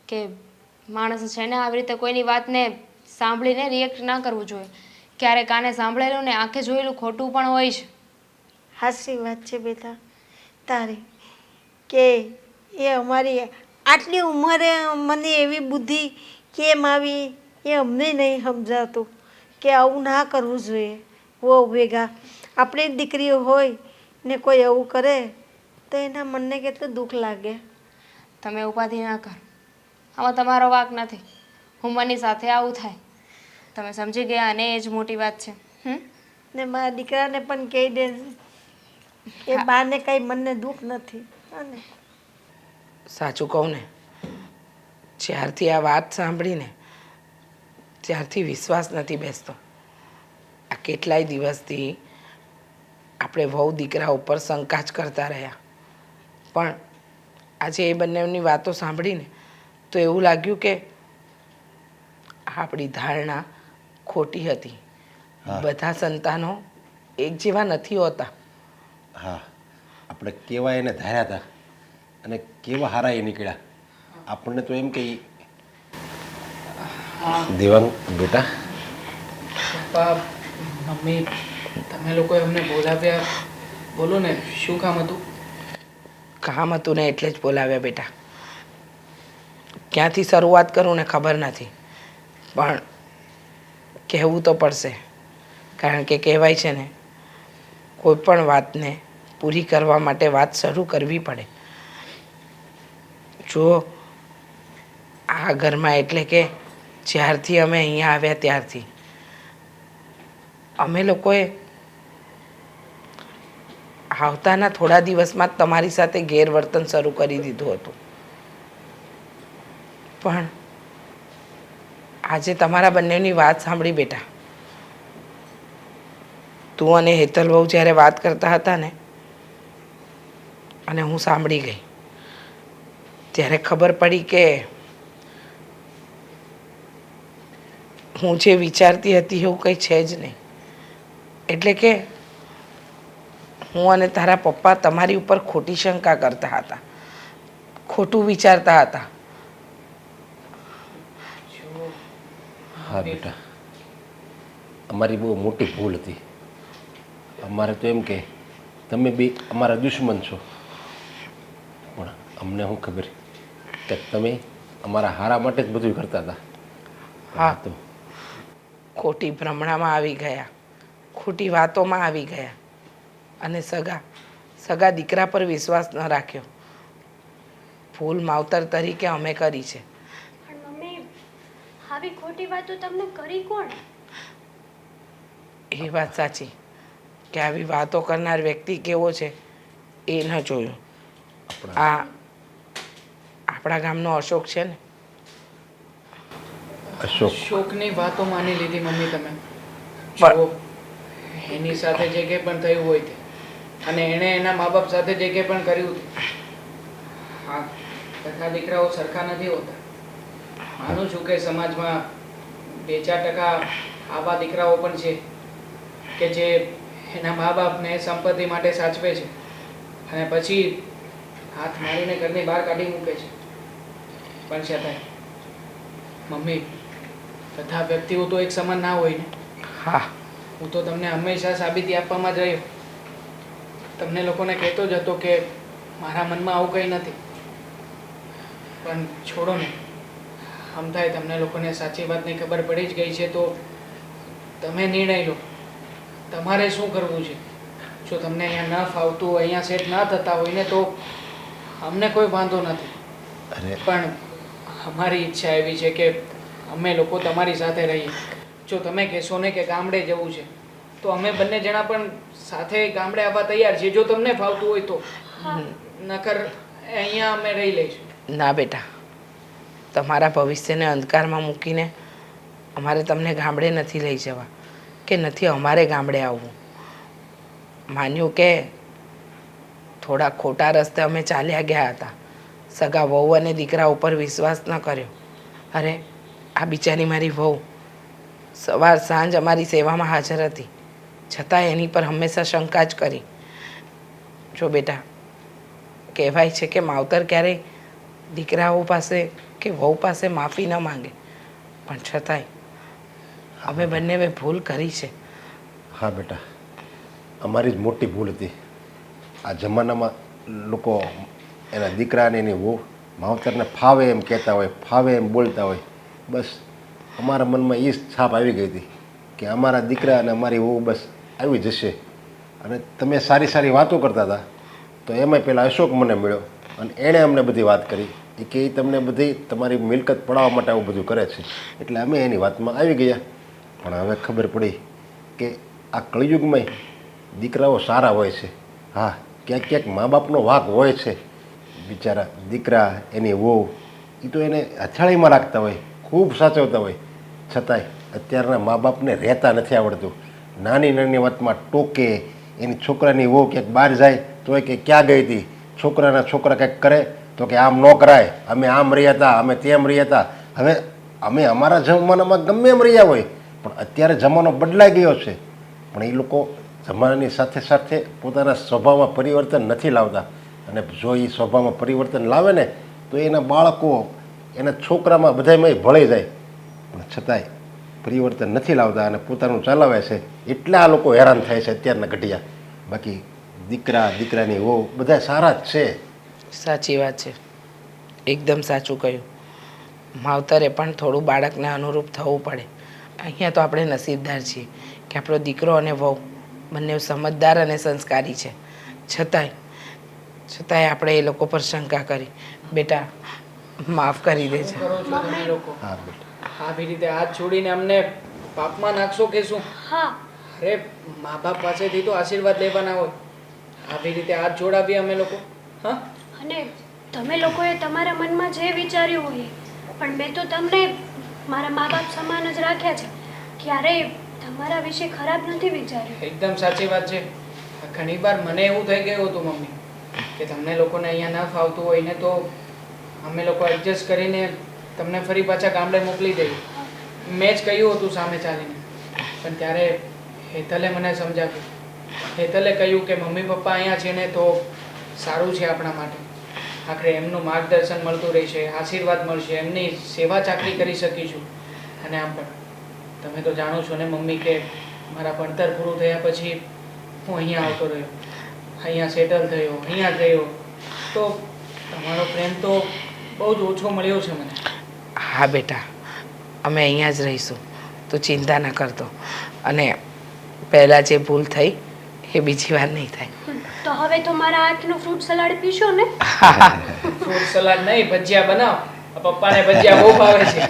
કે માણસ છે ને આવી રીતે કોઈની વાતને સાંભળીને રિએક્ટ ના કરવું જોઈએ. ક્યારેક કાને સાંભળેલું ને આંખે જોયેલું ખોટું પણ હોય છે. સાચી વાત છે બેટા તારી કે એ અમારી આટલી ઉંમરે મને એવી બુદ્ધિ કેમ આવી એ અમને નહીં સમજાતું કે આવું ના કરવું જોઈએ. વહુ ભેગા આપણી દીકરીઓ હોય ને કોઈ એવું કરે તો એના મનને કેટલું દુઃખ લાગે. તમે ઉપાધિ ના કરો, આમાં તમારો વાંક નથી. હુંમની સાથે આવું થાય, તમે સમજી ગયા અને એ જ મોટી વાત છે. ને મારા દીકરાને પણ કહી દે એ બાને કંઈ મનને દુઃખ નથી. અને સાચું કહું ને, જ્યારથી આ વાત સાંભળીને ત્યારથી વિશ્વાસ નથી બેસતો. આ કેટલાય દિવસથી આપણે વહુ દીકરા ઉપર શંકા જ કરતા રહ્યા, પણ આજે એ બંનેની વાતો સાંભળીને તો એવું લાગ્યું કે આપણી ધારણા ખોટી હતી. બધા સંતાનો એક જેવા નથી હોતા. હા, આપણે કેવા એને ધાર્યા હતા અને કેવા હારા એ નીકળ્યા. આપણને તો એમ કે દેવાંગ બેટા, પપ્પા, મમ્મી, તમે લોકોએ અમને બોલાવ્યા, બોલો ને શું કામ હતું? કામ હતું ને એટલે જ બોલાવ્યા બેટા. ક્યાંથી શરૂઆત કરું ને ખબર નથી, પણ કહેવું તો પડશે. કારણ કે કહેવાય છે ને, કોઈ પણ વાતને પૂરી કરવા માટે વાત શરૂ કરવી પડે. જો આ ઘરમાં એટલે કે જ્યારથી અમે અહીંયા આવ્યા ત્યારથી અમે લોકોએ આવતાના થોડા દિવસમાં જ તમારી સાથે ગેરવર્તન શરૂ કરી દીધું હતું, પણ આજે તમારા બંનેની વાત સાંભળી બેટા. તું અને હેતલ બહુ જ્યારે વાત કરતા હતા ને અને હું સાંભળી ગઈ, ત્યારે ખબર પડી કે હું જે વિચારતી હતી એવું કંઈ છે જ નહીં. એટલે કે હું અને તારા પપ્પા તમારી ઉપર ખોટી શંકા કરતા હતા, ખોટું વિચારતા હતા. હા બેટા, અમારી બહુ મોટી ભૂલ હતી. અમારે તો એમ કે તમે બી અમારા દુશ્મન છો, પણ અમને શું ખબર કે તમે અમારા હારા માટે જ બધું કરતા હતા. હા, તો ખોટી ભ્રમણામાં આવી ગયા, ખોટી વાતોમાં આવી ગયા અને સગા દીકરા પર વિશ્વાસ ન રાખ્યો. ભૂલ માવતર તરીકે અમે કરી છે. પણ મમ્મી, આવી ખોટી વાતો તમને કરી કોણ? એ વાત સાચી કે આવી વાતો કરનાર વ્યક્તિ કેવો છે એ ન જોયું. આ આપણા ગામનો અશોક છે ને, શોકની વાતો માની લીધી મમ્મી તમે. પણ- જુઓ, એની સાથે જે કંઈ પણ થયું હોય તે, અને એણે એના મા બાપ સાથે જે કંઈ પણ કર્યું તે, હા, બધા દીકરાઓ સરખા નથી હોતા. માનું છું કે સમાજમાં 2-4% આવા દીકરાઓ પણ છે કે જે એના મા બાપને સંપત્તિ માટે સાચવે છે અને પછી હાથ મારીને ઘરની બહાર કાઢી મૂકે છે. પણ છતાંય મમ્મી, બધા વ્યક્તિઓ તો એક સમાન ના હોય ને. હા, હું તો તમને હંમેશા સાબિતી આપવામાં જ રહ્યો. તમને લોકોને કહેતો જ હતો કે મારા મનમાં આવું કંઈ નથી. પણ છોડો ને, આમ થાય તમને લોકોને સાચી વાતની ખબર પડી જ ગઈ છે તો તમે નિર્ણય લો. તમારે શું કરવું છે? જો તમને અહીંયા ન ફાવતું હોય, અહીંયા સેટ ના થતા હોય ને, તો અમને કોઈ વાંધો નથી. અરે પણ અમારી ઈચ્છા એવી છે કે અમે લોકો તમારી સાથે રહીએ. જો તમે કહેશો ને કે ગામડે જવું છે તો અમે બંને જણા પણ સાથે ગામડે આવવા તૈયાર છીએ, જો તમને ફાવતું હોય તો. નકર અહીંયા અમે રહી લઈશું. ના બેટા, તમારા ભવિષ્યને અંધકારમાં મૂકીને અમારે તમને ગામડે નથી લઈ જવા કે નથી અમારે ગામડે આવવું. માન્યું કે થોડા ખોટા રસ્તે અમે ચાલ્યા ગયા હતા, સગા વહુ અને દીકરા ઉપર વિશ્વાસ ન કર્યો. અરે આ બિચારી મારી વહુ સવાર સાંજ અમારી સેવામાં હાજર હતી, છતાં એની પર હંમેશા શંકા જ કરી. જો બેટા, કહેવાય છે કે માવતર ક્યારેય દીકરાઓ પાસે કે વહુ પાસે માફી ન માંગે, પણ છતાંય અમે બંને ભૂલ કરી છે. હા બેટા, અમારી જ મોટી ભૂલ હતી. આ જમાનામાં લોકો એના દીકરાને એની વહુ માવતરને ફાવે એમ કહેતા હોય, ફાવે એમ બોલતા હોય. બસ અમારા મનમાં એ જ છાપ આવી ગઈ હતી કે અમારા દીકરા અને અમારી વહુ બસ આવી જશે. અને તમે સારી સારી વાતો કરતા હતા તો એમાં પહેલાં અશોક મને મળ્યો અને એણે અમને બધી વાત કરી કે એ તમને બધી તમારી મિલકત પડાવવા માટે આવું બધું કરે છે. એટલે અમે એની વાતમાં આવી ગયા. પણ હવે ખબર પડી કે આ કળિયુગમાં દીકરાઓ સારા હોય છે. હા, ક્યાંક ક્યાંક મા બાપનો વાંક હોય છે. બિચારા દીકરા, એની વહુ, એ તો એને હથિયાળીમાં રાખતા હોય, ખૂબ સાચવતા હોય, છતાંય અત્યારના મા બાપને રહેતા નથી આવડતું. નાની નાની વાતમાં ટોકે. એની છોકરાની વહુ ક્યાંક બહાર જાય તો કે ક્યાં ગઈ હતી, છોકરા કંઈક કરે તો કે આમ ન કરાય, અમે આમ રહ્યા હતા, અમે તેમ રહ્યા હતા. હવે અમે અમારા જમાનામાં ગમે એમ રહ્યા હોય, પણ અત્યારે જમાનો બદલાઈ ગયો છે. પણ એ લોકો જમાનાની સાથે સાથે પોતાના સ્વભાવમાં પરિવર્તન નથી લાવતા. અને જો એ સ્વભાવમાં પરિવર્તન લાવે ને તો એના બાળકો, એના છોકરામાં બધામાં ભળી જાય. પણ છતાંય પરિવર્તન નથી લાવતા અને પોતાનું ચલાવે છે. એટલે આ લોકો હેરાન થાય છે અત્યારના ઘટિયા. બાકી દીકરાની વહુ બધા સારા જ છે. સાચી વાત છે, એકદમ સાચું કહ્યું. માવતરે પણ થોડું બાળકને અનુરૂપ થવું પડે. અહીંયા તો આપણે નસીબદાર છીએ કે આપણો દીકરો અને વહુ બંને સમજદાર અને સંસ્કારી છે. છતાંય આપણે એ લોકો પર શંકા કરી. બેટા, માફ કરી દે છે. શું કરો છો તમે લોકો? હા બેટા, આવી રીતે હાથ છોડીને અમને પાપમાં નાખશો કે શું? હા, અરે મા બાપ પાસેથી તો આશીર્વાદ લેવાના હોય, આવી રીતે હાથ જોડાવીએ અમે લોકો. હા, અને તમે લોકોએ તમારા મનમાં જે વિચાર્યું હોય પણ મેં તો તમને મારા મા બાપ સમાન જ રાખ્યા છે. ક્યારેય તમારા વિશે ખરાબ નથી વિચાર્યું. એકદમ સાચી વાત છે. ઘણીવાર મને એવું થઈ ગયું હતું મમ્મી કે તમને લોકોને અહીંયા ના ફાવતું હોય ને તો અમે લોકો એડજસ્ટ કરીને તમને ફરી પાછા ગામડે મોકલી દઈએ. મેં જ કહ્યું હતું સામે ચાલીને, પણ ત્યારે હેતલે મને સમજાવ્યું. હેતલે કહ્યું કે મમ્મી પપ્પા અહીંયા છે ને તો સારું છે આપણા માટે. આખરે એમનું માર્ગદર્શન મળતું રહેશે, આશીર્વાદ મળશે, એમની સેવા ચાકરી કરી શકીશું. અને આમ પણ તમે તો જાણો છો ને મમ્મી કે મારા ભણતર પૂરું થયા પછી હું અહીંયા આવતો રહ્યો, અહીંયા સેટલ થયો, અહીંયા જ રહ્યો. તો તમારો પ્રેમ તો બહુ જ ઓછો મળ્યો છે મને. હા બેટા, અમે અહીંયા જ રહીશું, તું ચિંતા ન કરતો. અને પહેલાં જે ભૂલ થઈ એ બીજી વાર નહીં થાય. તો હવે તો મારા હાથનું ફ્રૂટ સલાડ પીશો ને? ફ્રૂટ સલાડ નહીં, ભજીયા બનાવ. પપ્પાને ભજીયા બહુ ભાવે છે.